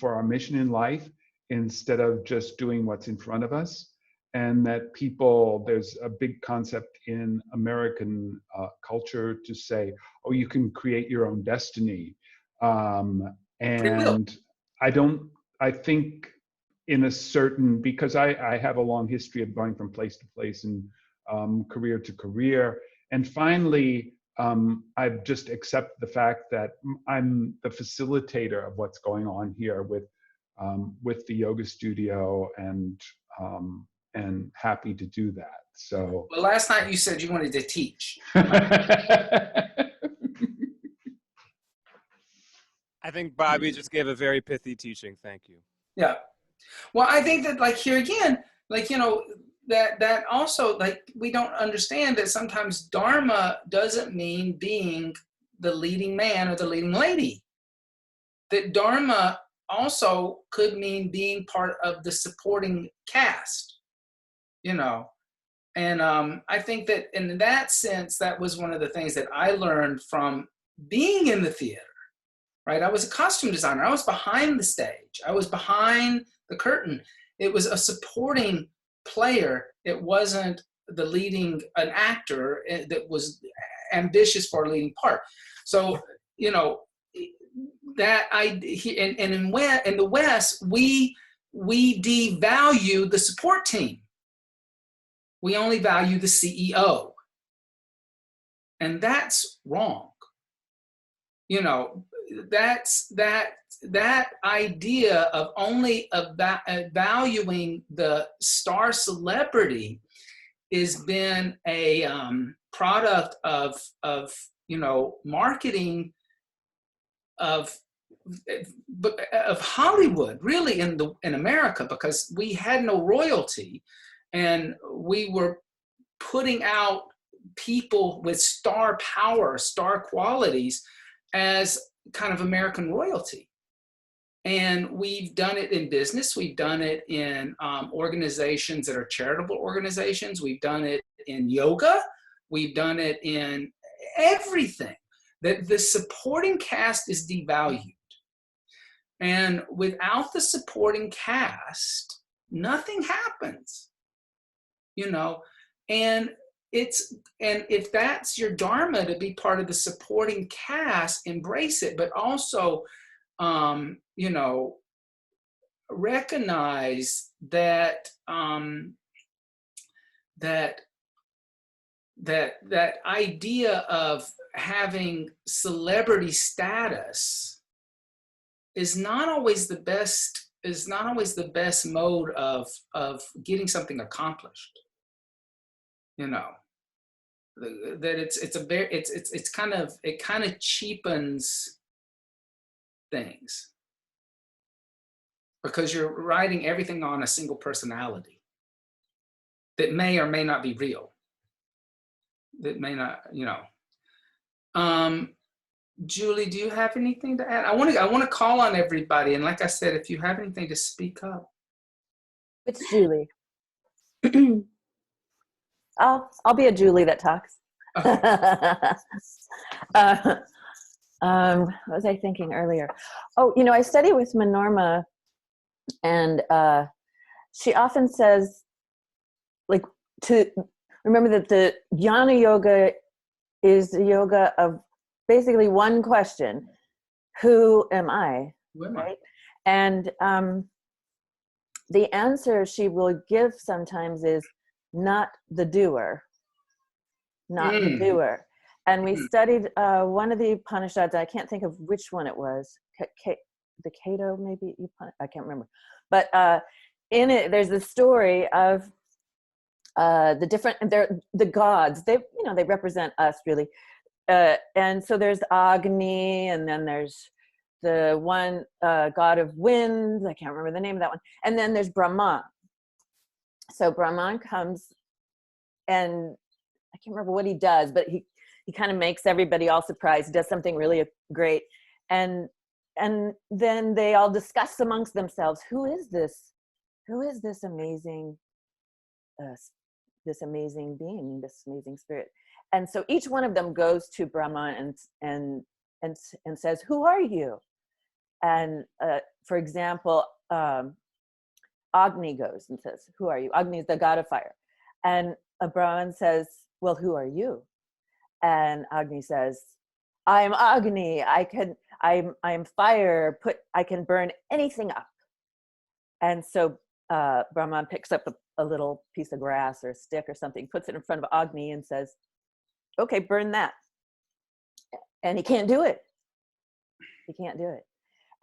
for our mission in life instead of just doing what's in front of us. And that there's a big concept in American culture to say, oh, you can create your own destiny. And I think in a certain, because I have a long history of going from place to place and career to career. And finally, I've just accepted the fact that I'm the facilitator of what's going on here with the yoga studio, and happy to do that. So. Well, last night you said you wanted to teach. I think Bobby just gave a very pithy teaching. Thank you. Yeah. Well, I think that like here again, like, you know, that also like we don't understand that sometimes Dharma doesn't mean being the leading man or the leading lady. That Dharma also could mean being part of the supporting cast, you know. And I think that in that sense, that was one of the things that I learned from being in the theater, right? I was a costume designer. I was behind the stage. I was behind the curtain. It was a supporting player. It wasn't the leading, an actor that was ambitious for a leading part. So, you know, that and in the West, we devalue the support team. We only value the CEO. And that's wrong. You know, that idea of only valuing the star celebrity has been a product of you know, marketing of Hollywood, really, in America, because we had no royalty, and we were putting out people with star power, star qualities as kind of American royalty. And we've done it in business. We've done it in organizations that are charitable organizations. We've done it in yoga. We've done it in everything. That the supporting cast is devalued. And without the supporting cast, nothing happens, you know. And if that's your dharma, to be part of the supporting cast, embrace it, but also, you know, recognize that that idea of having celebrity status is not always the best mode of getting something accomplished. You know, that it kind of cheapens things, because you're writing everything on a single personality that may or may not be real. That may not, you know. Julie, do you have anything to add? I want to call on everybody, and like I said, if you have anything to speak up. It's Julie. I'll be a Julie that talks. What was I thinking earlier? Oh, you know, I study with Manorma, and she often says, like, to remember that the jnana yoga is the yoga of basically one question: who am I? Right? And the answer she will give sometimes is not the doer, not the doer. And we studied one of the Upanishads. I can't think of which one it was. The Cato, maybe? I can't remember. But in it, there's the story of the gods. They represent us, really. And so there's Agni, and then there's the one god of winds. I can't remember the name of that one. And then there's Brahman. So Brahman comes, and I can't remember what he does, but he kind of makes everybody all surprised. He does something really great. And then they all discuss amongst themselves, who is this amazing this amazing being, this amazing spirit? And so each one of them goes to Brahma and says, who are you? And for example, Agni goes and says, who are you? Agni is the god of fire. And Brahman says, well, who are you? And Agni says, I'm Agni. I'm fire. I can burn anything up. And so Brahman picks up a little piece of grass or a stick or something, puts it in front of Agni and says, okay, burn that. And he can't do it. He can't do it.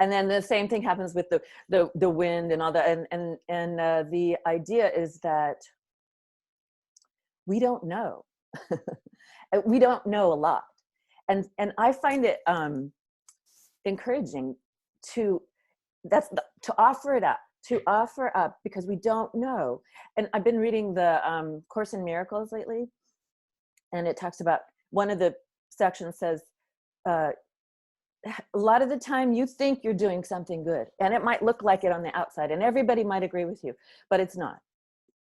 And then the same thing happens with the wind and all that. And the idea is that we don't know. We don't know a lot. And I find it encouraging to offer it up, because we don't know. And I've been reading the Course in Miracles lately, and it talks about, one of the sections says, a lot of the time you think you're doing something good, and it might look like it on the outside, and everybody might agree with you, but it's not.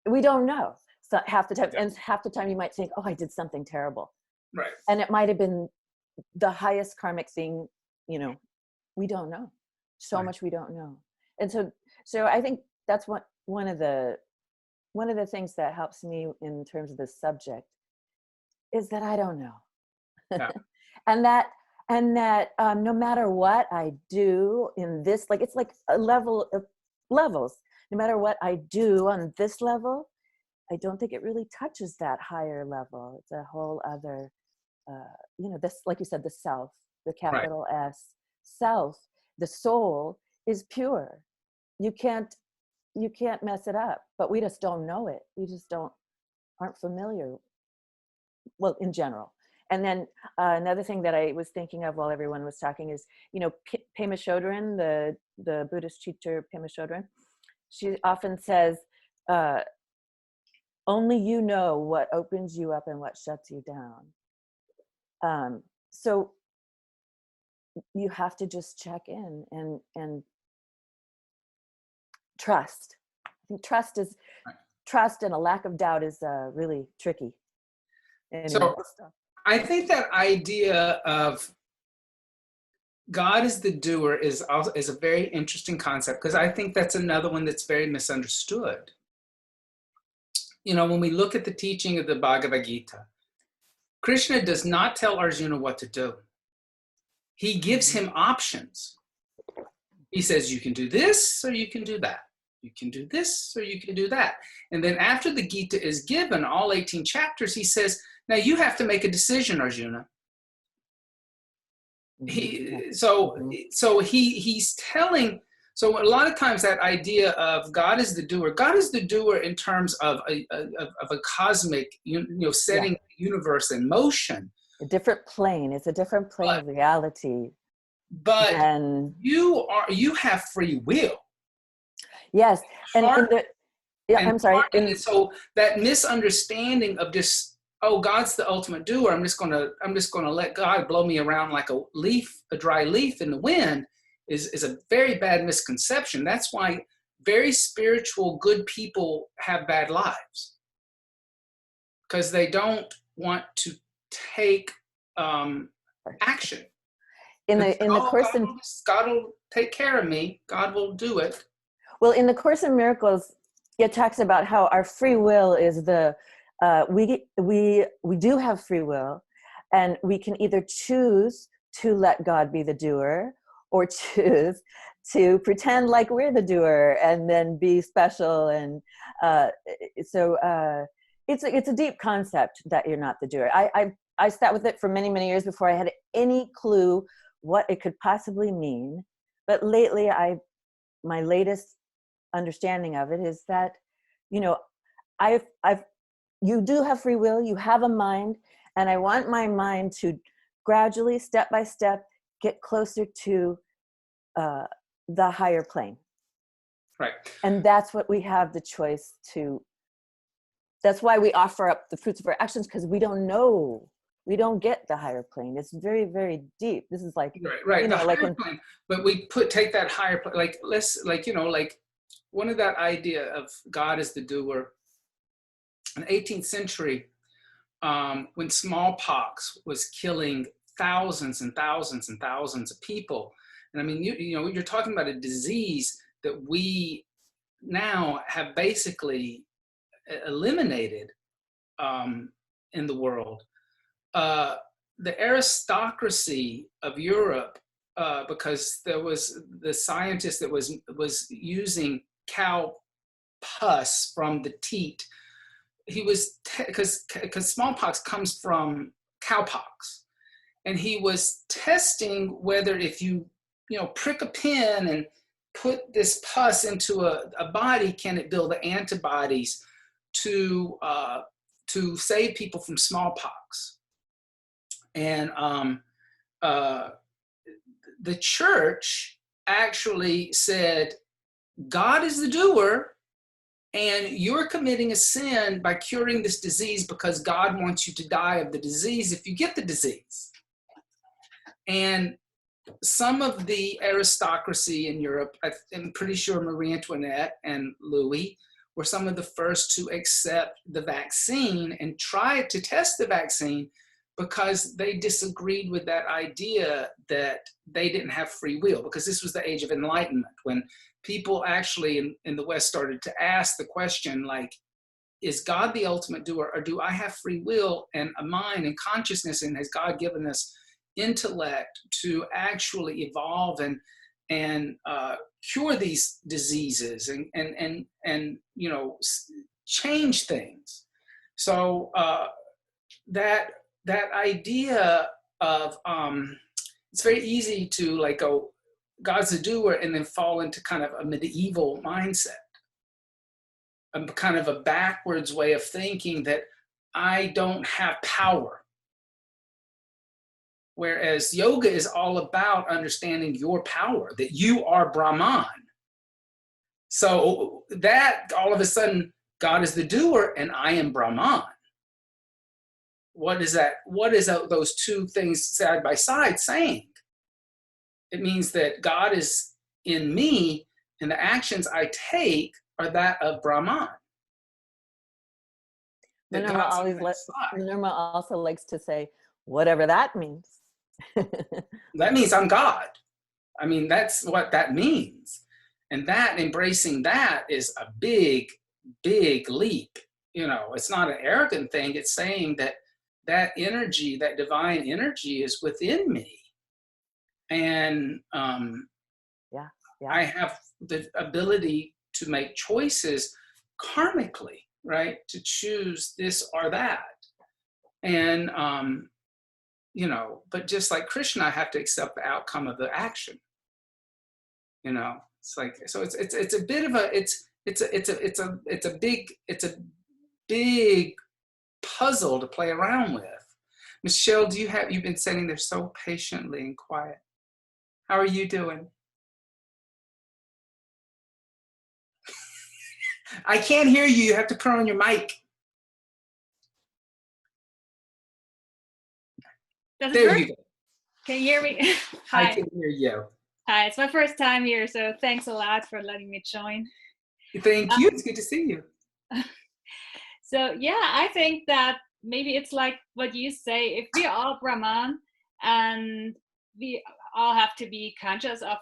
We don't know. So half the time, and half the time you might think, oh, I did something terrible. Right. And it might have been the highest karmic thing, we don't know. So much we don't know. And so I think that's one of the things that helps me in terms of this subject is that I don't know. Yeah. and that no matter what I do in this, like, it's like a level of levels. No matter what I do on this level, I don't think it really touches that higher level. It's a whole other, this, like you said, the self, the capital S, self, the soul is pure. You can't mess it up, but we just don't know it. We just aren't familiar. Well, in general. And then another thing that I was thinking of while everyone was talking is, Pema Chodron, the Buddhist teacher Pema Chodron, she often says, only you know what opens you up and what shuts you down. So you have to just check in and trust. I think trust and a lack of doubt is really tricky. Anyway, So I think that idea of God is the doer is a very interesting concept, because I think that's another one that's very misunderstood. When we look at the teaching of the Bhagavad Gita, Krishna does not tell Arjuna what to do. He gives him options. He says, you can do this or you can do that. You can do this or you can do that. And then after the Gita is given, all 18 chapters, he says, now you have to make a decision, Arjuna. He's telling. So a lot of times that idea of God is the doer in terms of a cosmic, setting the universe in motion. A different plane. It's a different plane of reality. But you have free will. Yes, I'm sorry. And so that misunderstanding of just, oh, God's the ultimate doer. I'm just gonna let God blow me around like a dry leaf in the wind is a very bad misconception. That's why very spiritual, good people have bad lives, because they don't want to take action. God will take care of me. God will do it. Well, in the Course in Miracles, it talks about how our free will is we do have free will, and we can either choose to let God be the doer, or choose to pretend like we're the doer and then be special. And so it's a deep concept that you're not the doer. I sat with it for many, many years before I had any clue what it could possibly mean. But lately, my latest understanding of it is that, you do have free will, you have a mind, and I want my mind to gradually, step by step, get closer to the higher plane. Right. And that's what we have the choice to that's why we offer up the fruits of our actions, because we don't know. We don't get the higher plane. It's very, very deep. This is like, right. you The know, like higher plane, but we take that higher plane, like like one of that idea of God as the doer. In the 18th century, when smallpox was killing thousands and thousands and thousands of people, and I mean, you know, you're talking about a disease that we now have basically eliminated in the world. The aristocracy of Europe, because there was the scientist that was using cow pus from the teat. He was because smallpox comes from cowpox, and he was testing whether if you prick a pin and put this pus into a body, can it build the antibodies to save people from smallpox? And the church actually said, God is the doer, and you're committing a sin by curing this disease because God wants you to die of the disease if you get the disease. And some of the aristocracy in Europe, I'm pretty sure Marie Antoinette and Louis were some of the first to accept the vaccine and try to test the vaccine, because they disagreed with that idea that they didn't have free will, because this was the age of enlightenment, when people actually in the West started to ask the question, like, is God the ultimate doer, or do I have free will and a mind and consciousness, and has God given us intellect to actually evolve and cure these diseases and change things? So that idea of it's very easy to like go, God's a doer, and then fall into kind of a medieval mindset, a kind of a backwards way of thinking that I don't have power. Whereas yoga is all about understanding your power, that you are Brahman. So that all of a sudden, God is the doer and I am Brahman. What is that? What is those two things side by side saying? It means that God is in me, and the actions I take are that of Brahman. Minerva also likes to say, whatever that means. That means I'm God. I mean, that's what that means. And that, embracing that, is a big, big leap. It's not an arrogant thing. It's saying that energy, that divine energy, is within me. And I have the ability to make choices karmically, right? To choose this or that. And, but just like Krishna, I have to accept the outcome of the action. It's like, so it's a bit of it's a big puzzle to play around with. Michelle, you've been sitting there so patiently and quiet. How are you doing? I can't hear you. You have to put on your mic. There you go. Can you hear me? Hi. I can hear you. Hi, it's my first time here, so thanks a lot for letting me join. Thank you. It's good to see you. So yeah, I think that maybe it's like what you say, if we're all Brahman and we all have to be conscious of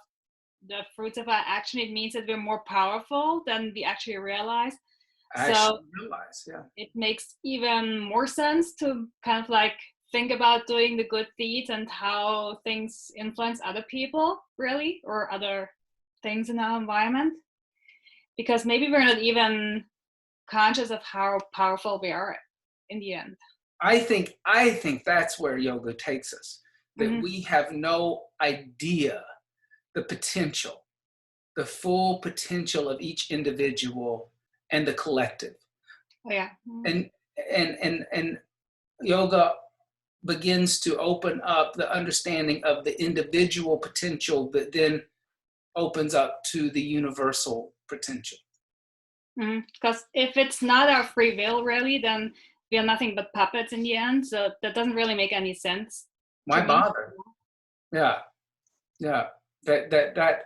the fruits of our action, it means that we're more powerful than we actually realize. It makes even more sense to kind of like think about doing the good deeds and how things influence other people, really, or other things in our environment. Because maybe we're not even conscious of how powerful we are in the end. I think that's where yoga takes us, that we have no idea the potential, the full potential of each individual and the collective. Oh, yeah. And yoga begins to open up the understanding of the individual potential that then opens up to the universal potential. Because if it's not our free will, really, then we are nothing but puppets in the end. So that doesn't really make any sense. Why bother? Yeah, yeah. That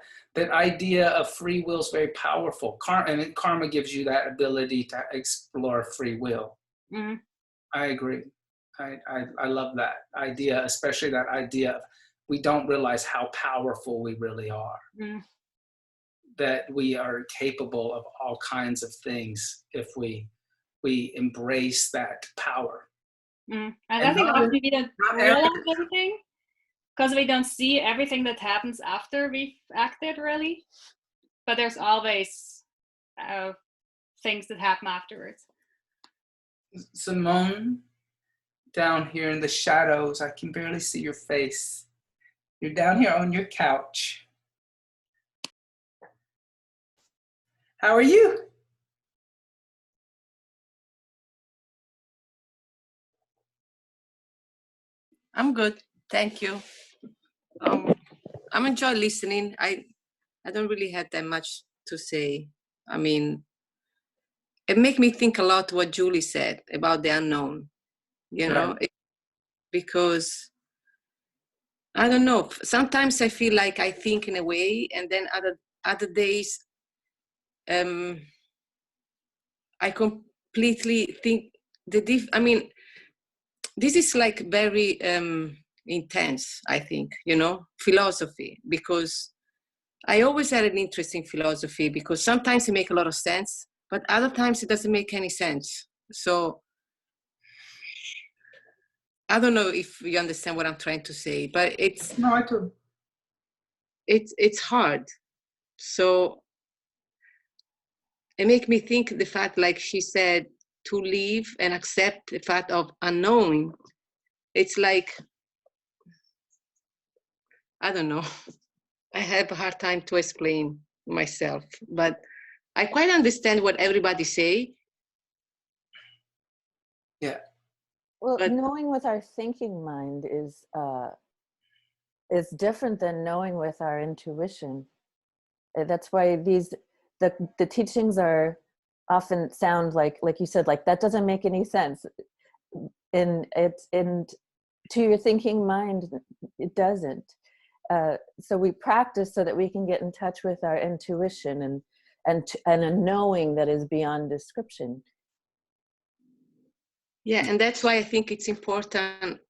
idea of free will is very powerful. And karma gives you that ability to explore free will. I agree. I love that idea, especially that idea of we don't realize how powerful we really are. That we are capable of all kinds of things if we embrace that power. And I think often we don't realize everything because we don't see everything that happens after we've acted, really. But there's always things that happen afterwards. Simone, down here in the shadows, I can barely see your face. You're down here on your couch. How are you? I'm good, thank you. I'm enjoying listening. I don't really have that much to say. I mean, it makes me think a lot what Julie said about the unknown, you know, because I don't know, sometimes I feel like I think in a way, and then other days I completely think I mean, this is like very intense, I think, you know, philosophy, because I always had an interest in philosophy because sometimes it makes a lot of sense, but other times it doesn't make any sense. So I don't know if you understand what I'm trying to say, but it's no, I do. It's hard. So it makes me think the fact, like she said, to live and accept the fact of unknowing. It's like, I don't know. I have a hard time to explain myself, but I quite understand what everybody say. Yeah. Well, knowing with our thinking mind is different than knowing with our intuition. That's why the teachings are often sound like you said, like that doesn't make any sense. And to your thinking mind, it doesn't. So we practice so that we can get in touch with our intuition and a knowing that is beyond description. Yeah, and that's why I think it's important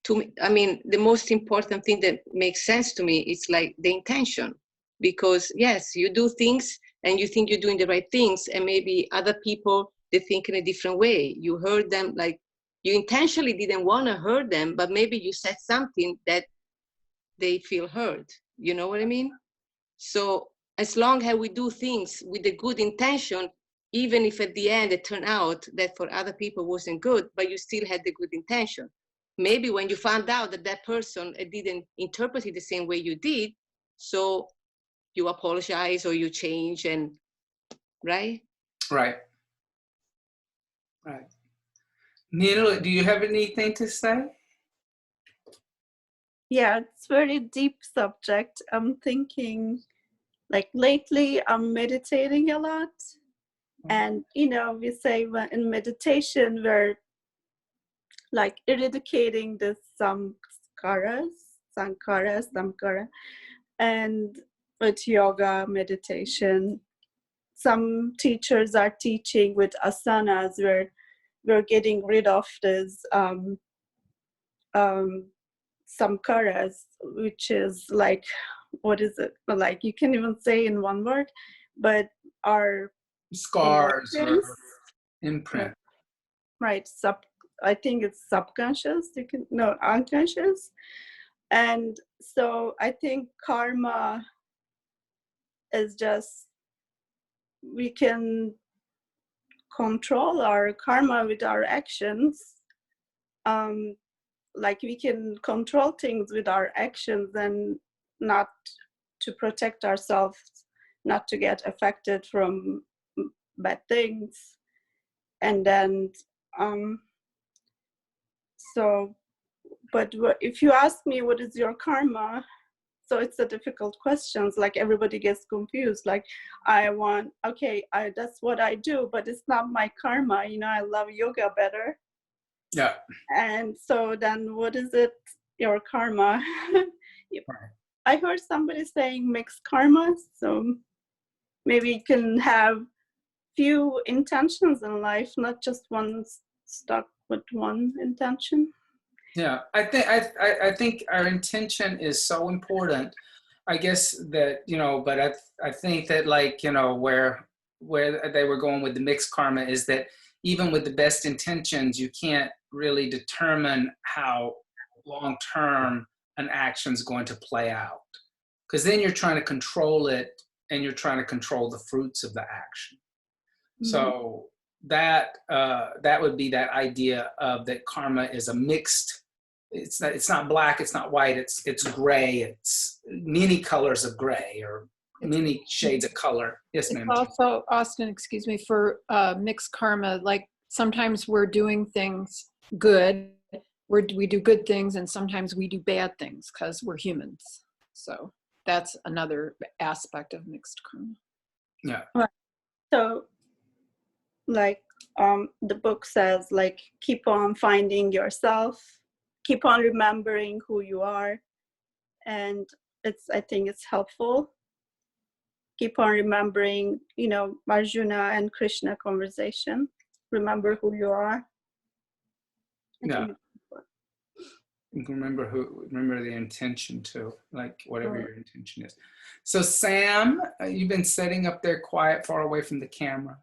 to me. I mean, the most important thing that makes sense to me is like the intention, because yes, you do things and you think you're doing the right things, and maybe other people, they think in a different way. You heard them, like you intentionally didn't want to hurt them, but maybe you said something that they feel hurt. You know what I mean? So as long as we do things with a good intention, even if at the end it turned out that for other people wasn't good, but you still had the good intention. Maybe when you found out that that person didn't interpret it the same way you did, so you apologize or you change, and right? Right. Nina, do you have anything to say? Yeah, it's very deep subject. I'm thinking, like lately I'm meditating a lot. And, you know, we say in meditation, we're like eradicating the samskara. And with yoga, meditation, some teachers are teaching with asanas where we're getting rid of this samskaras, which is like, what is it? Like, you can't even say in one word, but our scars or imprint. Right. I think it's subconscious. Unconscious. And so I think karma is just, we can control our karma with our actions. Like we can control things with our actions and not to protect ourselves, not to get affected from bad things. And then, so, but if you ask me what is your karma, So it's a difficult questions. Like everybody gets confused. Like that's what I do, but it's not my karma. I love yoga better. Yeah. And so then what is it? Your karma. Right. I heard somebody saying mixed karma. So maybe you can have few intentions in life, not just one stuck with one intention. Yeah, I think our intention is so important. I guess that, but I think that, like, where they were going with the mixed karma is that even with the best intentions, you can't really determine how long term an action is going to play out, because then you're trying to control it and you're trying to control the fruits of the action. Mm-hmm. So that would be that idea of that karma is a mixed. It's not black, it's not white, it's gray. It's many colors of gray, or many shades of color. Yes, ma'am. Also, Austin, excuse me, for mixed karma, like sometimes we're doing things good, we do good things, and sometimes we do bad things because we're humans. So that's another aspect of mixed karma. Yeah. Right. So, like the book says, like, keep on finding yourself, keep on remembering who you are, and I think it's helpful. Keep on remembering, Arjuna and Krishna conversation. Remember who you are. Yeah. Remember the intention too, like whatever your intention is. So Sam, you've been sitting up there quiet, far away from the camera.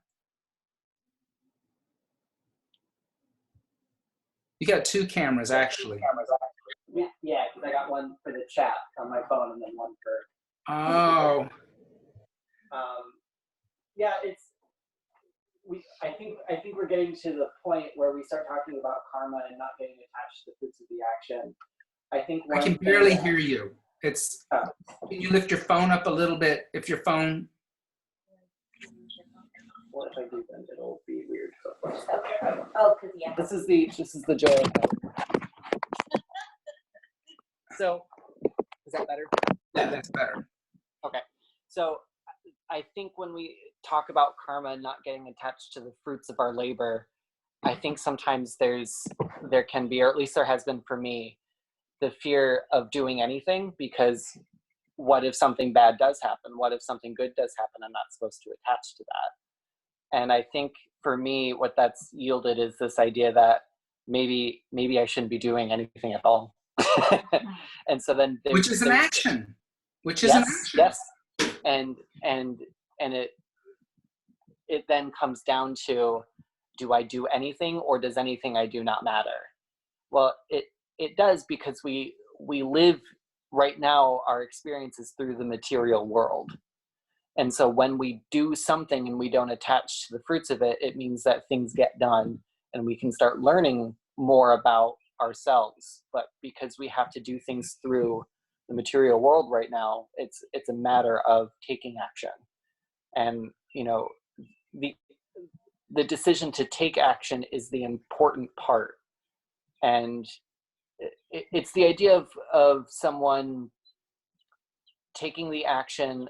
You got two cameras, actually. Yeah, because I got one for the chat on my phone and then one for. Oh. Yeah, I think we're getting to the point where we start talking about karma and not getting attached to the fruits of the action. I think I can barely hear you. Can you lift your phone up a little bit? If your phone. What if I do then? It'll be weird. Oh, because yeah. This is the joy of it. So, is that better? Yeah, that's better. Okay. So, I think when we talk about karma and not getting attached to the fruits of our labor, I think sometimes there can be, or at least there has been for me, the fear of doing anything, because what if something bad does happen? What if something good does happen? I'm not supposed to attach to that. And I think for me, what that's yielded is this idea that maybe I shouldn't be doing anything at all. And so then which is an action. Yes. And it then comes down to, do I do anything, or does anything I do not matter? Well, it does, because we live right now, our experiences through the material world. And so when we do something and we don't attach to the fruits of it, it means that things get done and we can start learning more about ourselves. But because we have to do things through the material world right now, it's a matter of taking action. And, the decision to take action is the important part. And it's the idea of someone taking the action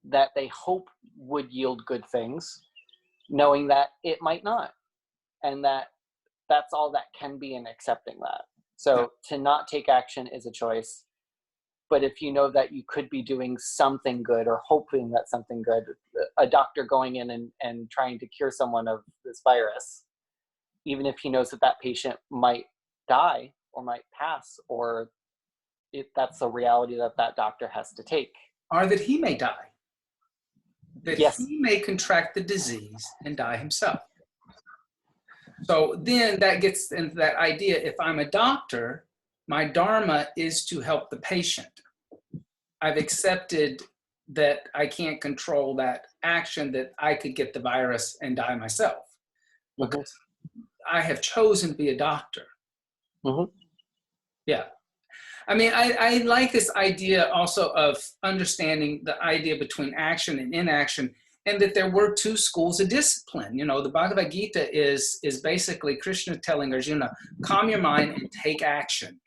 that they hope would yield good things, knowing that it might not, and that's all that can be, in accepting that. So to not take action is a choice, but if you know that you could be doing something good, or hoping that something good, a doctor going in and trying to cure someone of this virus, even if he knows that patient might die or might pass, or that's a reality that doctor has to take. Or that he may die. That yes. He may contract the disease and die himself. So then that gets into that idea, if I'm a doctor, my dharma is to help the patient. I've accepted that I can't control that action, that I could get the virus and die myself. Because I have chosen to be a doctor. Mm-hmm. Yeah. I mean, I like this idea also of understanding the idea between action and inaction, and that there were two schools of discipline. The Bhagavad Gita is basically Krishna telling Arjuna, calm your mind and take action.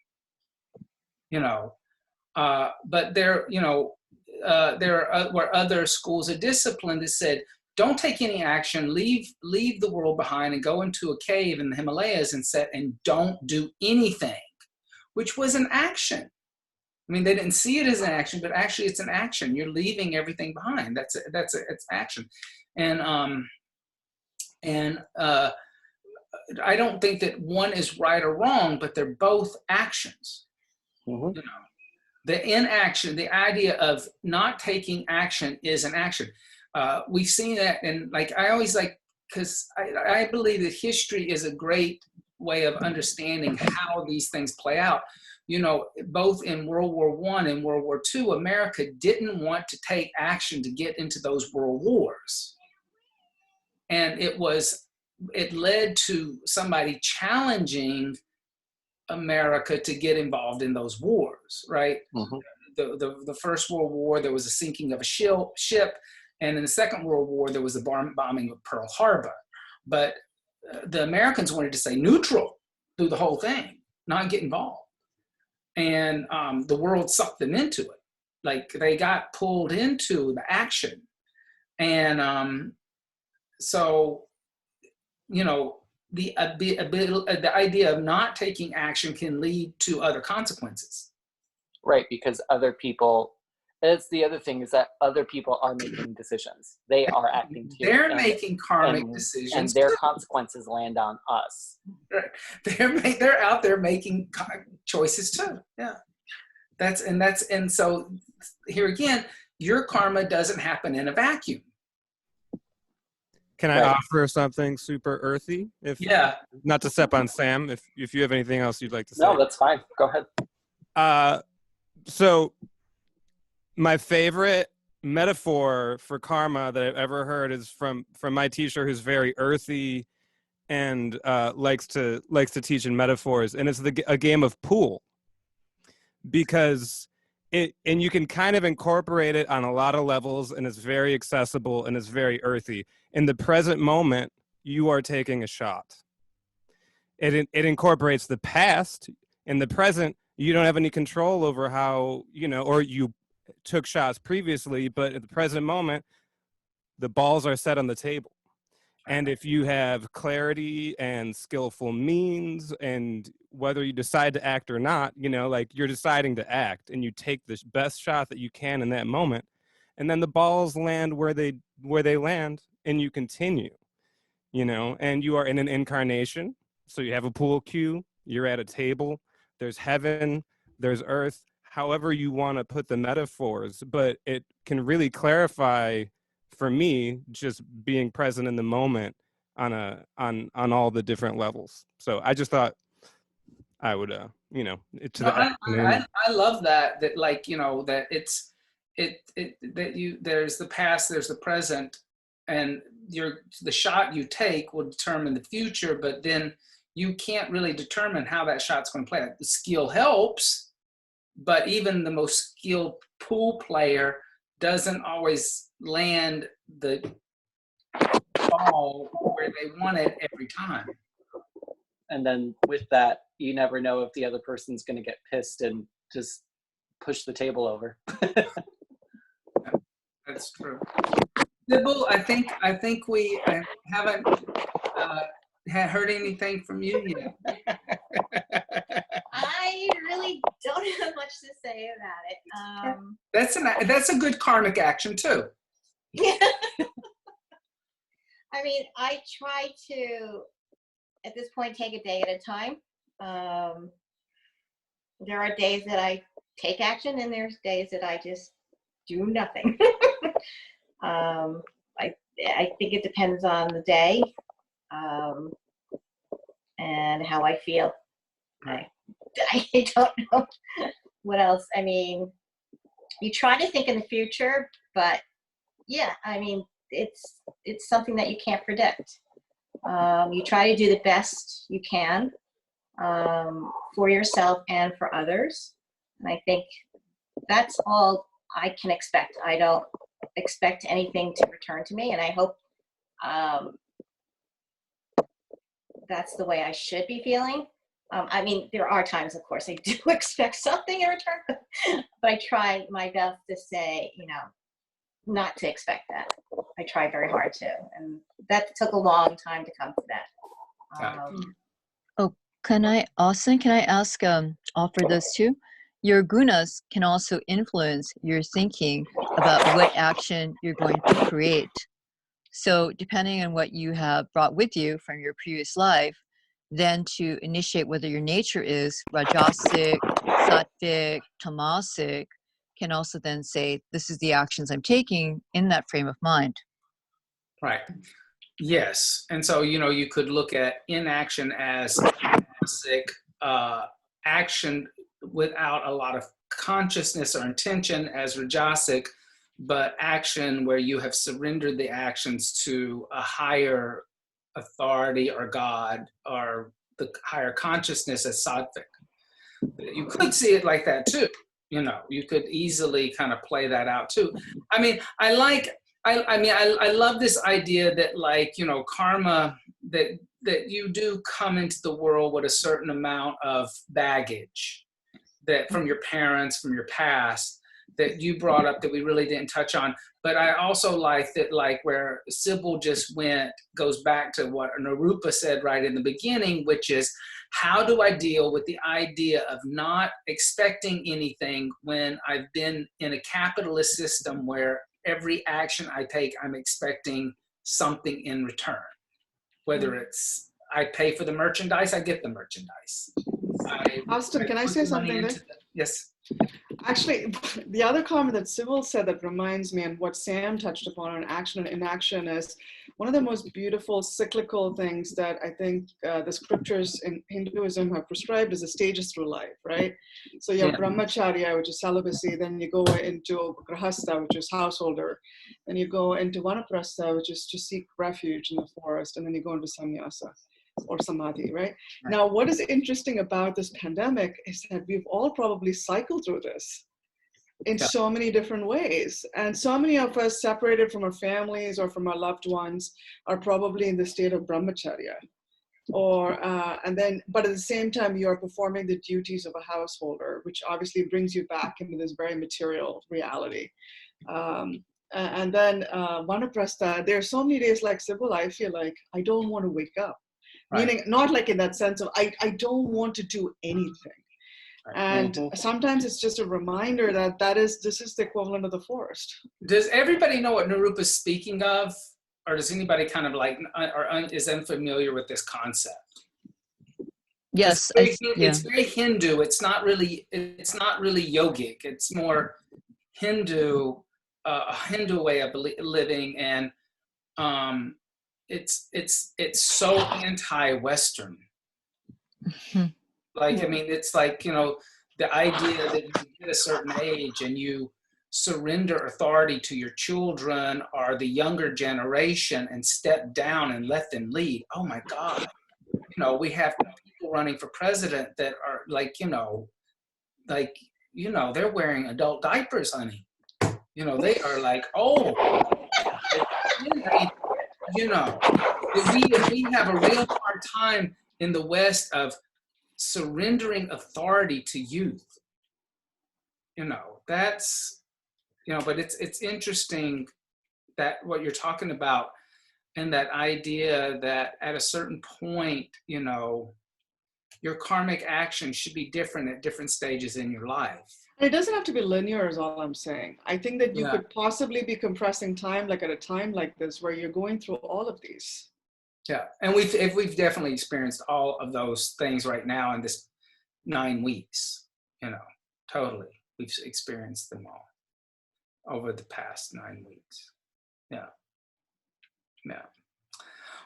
But there, were other schools of discipline that said, don't take any action, leave the world behind and go into a cave in the Himalayas and don't do anything, which was an action. I mean, they didn't see it as an action, but actually it's an action. You're leaving everything behind. It's action. And I don't think that one is right or wrong, but they're both actions. Mm-hmm. The inaction, the idea of not taking action is an action. We've seen that, and I always because I believe that history is a great way of understanding how these things play out. Both in World War I and World War II, America didn't want to take action to get into those world wars. And it led to somebody challenging America to get involved in those wars, right? Mm-hmm. The First World War, there was a sinking of a ship, and in the Second World War, there was the bombing of Pearl Harbor. But the Americans wanted to stay neutral through the whole thing, not get involved. And the world sucked them into it. They got pulled into the action. And so, the idea of not taking action can lead to other consequences. Right, because other people, that's the other thing, is that other people are making decisions. They are acting too. They're making karmic decisions. And their consequences land on us. Right. They're out there making choices too. Yeah. And so here again, your karma doesn't happen in a vacuum. Can I offer something super earthy? Not to step on Sam, if you have anything else you'd like to say. No, that's fine. Go ahead. So my favorite metaphor for karma that I've ever heard is from my teacher, who's very earthy and likes to teach in metaphors, and it's a game of pool, because and you can kind of incorporate it on a lot of levels, and it's very accessible and it's very earthy. In the present moment, you are taking a shot. It incorporates the past. In the present, you don't have any control over how, or you took shots previously, but at the present moment, the balls are set on the table. And if you have clarity and skillful means, and whether you decide to act or not, you're deciding to act, and you take the best shot that you can in that moment, and then the balls land where they land, and you continue, and you are in an incarnation. So you have a pool cue, you're at a table, there's heaven, there's earth, however you want to put the metaphors, but it can really clarify for me just being present in the moment on all the different levels. So I just thought I would I love that that it's there's the past, there's the present, and the shot you take will determine the future, but then you can't really determine how that shot's going to play. The skill helps, but even the most skilled pool player doesn't always land the ball where they want it every time. And then with that, you never know if the other person's going to get pissed and just push the table over. That's true. Sybil, I think we haven't heard anything from you yet. I really don't have much to say about it. That's a good karmic action too. Yeah. I mean, I try to, at this point, take a day at a time. There are days that I take action, and there's days that I just do nothing. I think it depends on the day and how I feel. I don't know what else. I mean, you try to think in the future, but yeah, I mean, it's something that you can't predict. You try to do the best you can for yourself and for others. And I think that's all I can expect. I don't expect anything to return to me, and I hope that's the way I should be feeling. I mean, there are times, of course, I do expect something in return, but I try my best to say, you know, not to expect that. I try very hard to, and that took a long time to come to that. Oh, can I ask, offer this too? Your gunas can also influence your thinking about what action you're going to create. So depending on what you have brought with you from your previous life, then to initiate whether your nature is rajasic, sattvic, tamasic, can also then say, this is the actions I'm taking in that frame of mind. Right. Yes. And so, you know, you could look at inaction as basic action without a lot of consciousness or intention as rajasic, but action where you have surrendered the actions to a higher authority or God or the higher consciousness as sattvic. You could see it like that too. You know, you could easily kind of play that out too. I mean, I love this idea that, like, you know, karma, that you do come into the world with a certain amount of baggage that from your parents, from your past, that you brought up that we really didn't touch on. But I also like that, like where Sybil just goes back to what Narupa said right in the beginning, which is, how do I deal with the idea of not expecting anything when I've been in a capitalist system where every action I take, I'm expecting something in return. Whether it's I pay for the merchandise, I get the merchandise. Austin, can I say something there? Yes. Actually, the other comment that Sybil said that reminds me, and what Sam touched upon on action and inaction, is one of the most beautiful cyclical things that I think the scriptures in Hinduism have prescribed is the stages through life, right? So you have brahmacharya, which is celibacy, then you go into grahastha, which is householder, then you go into vanaprastha, which is to seek refuge in the forest, and then you go into sannyasa or samadhi, right? Now, what is interesting about this pandemic is that we've all probably cycled through this in so many different ways. And so many of us separated from our families or from our loved ones are probably in the state of brahmacharya. But at the same time, you're performing the duties of a householder, which obviously brings you back into this very material reality. And then vanaprastha, there are so many days like Sybil, I feel like I don't want to wake up. Right. Meaning, not like in that sense of I don't want to do anything. Right. And sometimes it's just a reminder that this is the equivalent of the forest. Does everybody know what Narupa is speaking of? Or does anybody kind of like, is unfamiliar with this concept? Yes. It's very Hindu. It's not really yogic. It's more Hindu, a Hindu way of living. And it's so anti-Western. Like, I mean, it's like, you know, the idea that you get a certain age and you surrender authority to your children or the younger generation and step down and let them lead. Oh my God. You know, we have people running for president that are like, they're wearing adult diapers, honey. You know, they are like, you know, we have a real hard time in the West of surrendering authority to youth. You know, that's, you know, but it's interesting that what you're talking about and that idea that at a certain point, you know, your karmic action should be different at different stages in your life. It doesn't have to be linear is all I'm saying. I think that you could possibly be compressing time, like at a time like this where you're going through all of these. Yeah, and we've definitely experienced all of those things right now in this 9 weeks, you know, totally. We've experienced them all over the past 9 weeks. Yeah.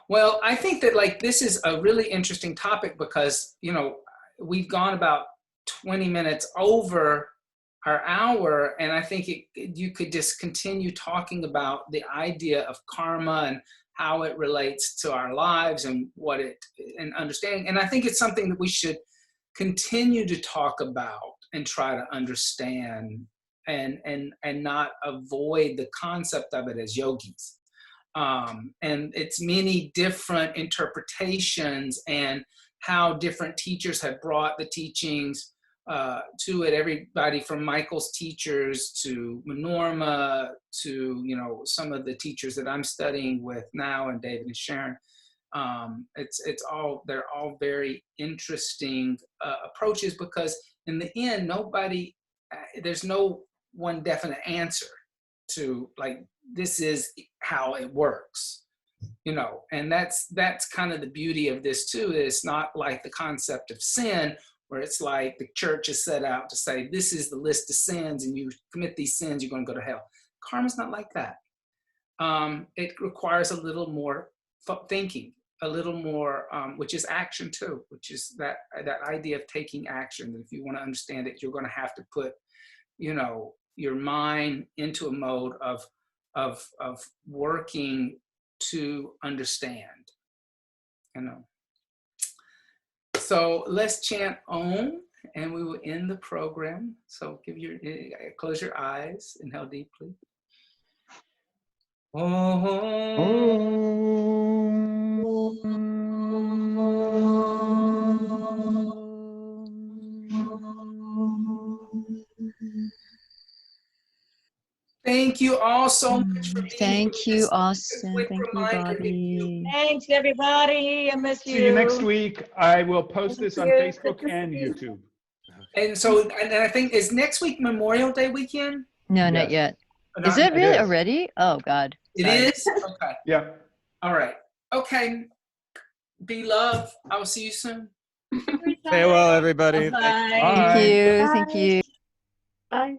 Well, I think that like this is a really interesting topic because, you know, we've gone about 20 minutes over our hour, and I think you could just continue talking about the idea of karma and how it relates to our lives and and understanding. And I think it's something that we should continue to talk about and try to understand and not avoid the concept of it as yogis. And it's many different interpretations and how different teachers have brought the teachings to it. Everybody from Michael's teachers to Norma to, you know, some of the teachers that I'm studying with now, and David and Sharon. They're all very interesting approaches, because in the end, there's no one definite answer to, like, this is how it works, you know. And that's kind of the beauty of this too. It's not like the concept of sin, where it's like the church is set out to say, this is the list of sins, and you commit these sins, you're going to go to hell. Karma's not like that. It requires a little more thinking, a little more, which is action too, which is that idea of taking action. That if you want to understand it, you're going to have to put, you know, your mind into a mode of working to understand, you know. So let's chant Om, and we will end the program. So close your eyes, inhale deeply. Thank you all so much for being here. Thank you, Austin. Thank you, Bobby. Thanks, everybody. I miss you. See you next week. I will post this on Facebook and YouTube. And so, and I think, is next week Memorial Day weekend? No, not yet. Is it really already? Oh, God. It is? Okay. Yeah. All right. Okay. Be love. I will see you soon. Stay well, everybody. Thank you. Thank you. Bye.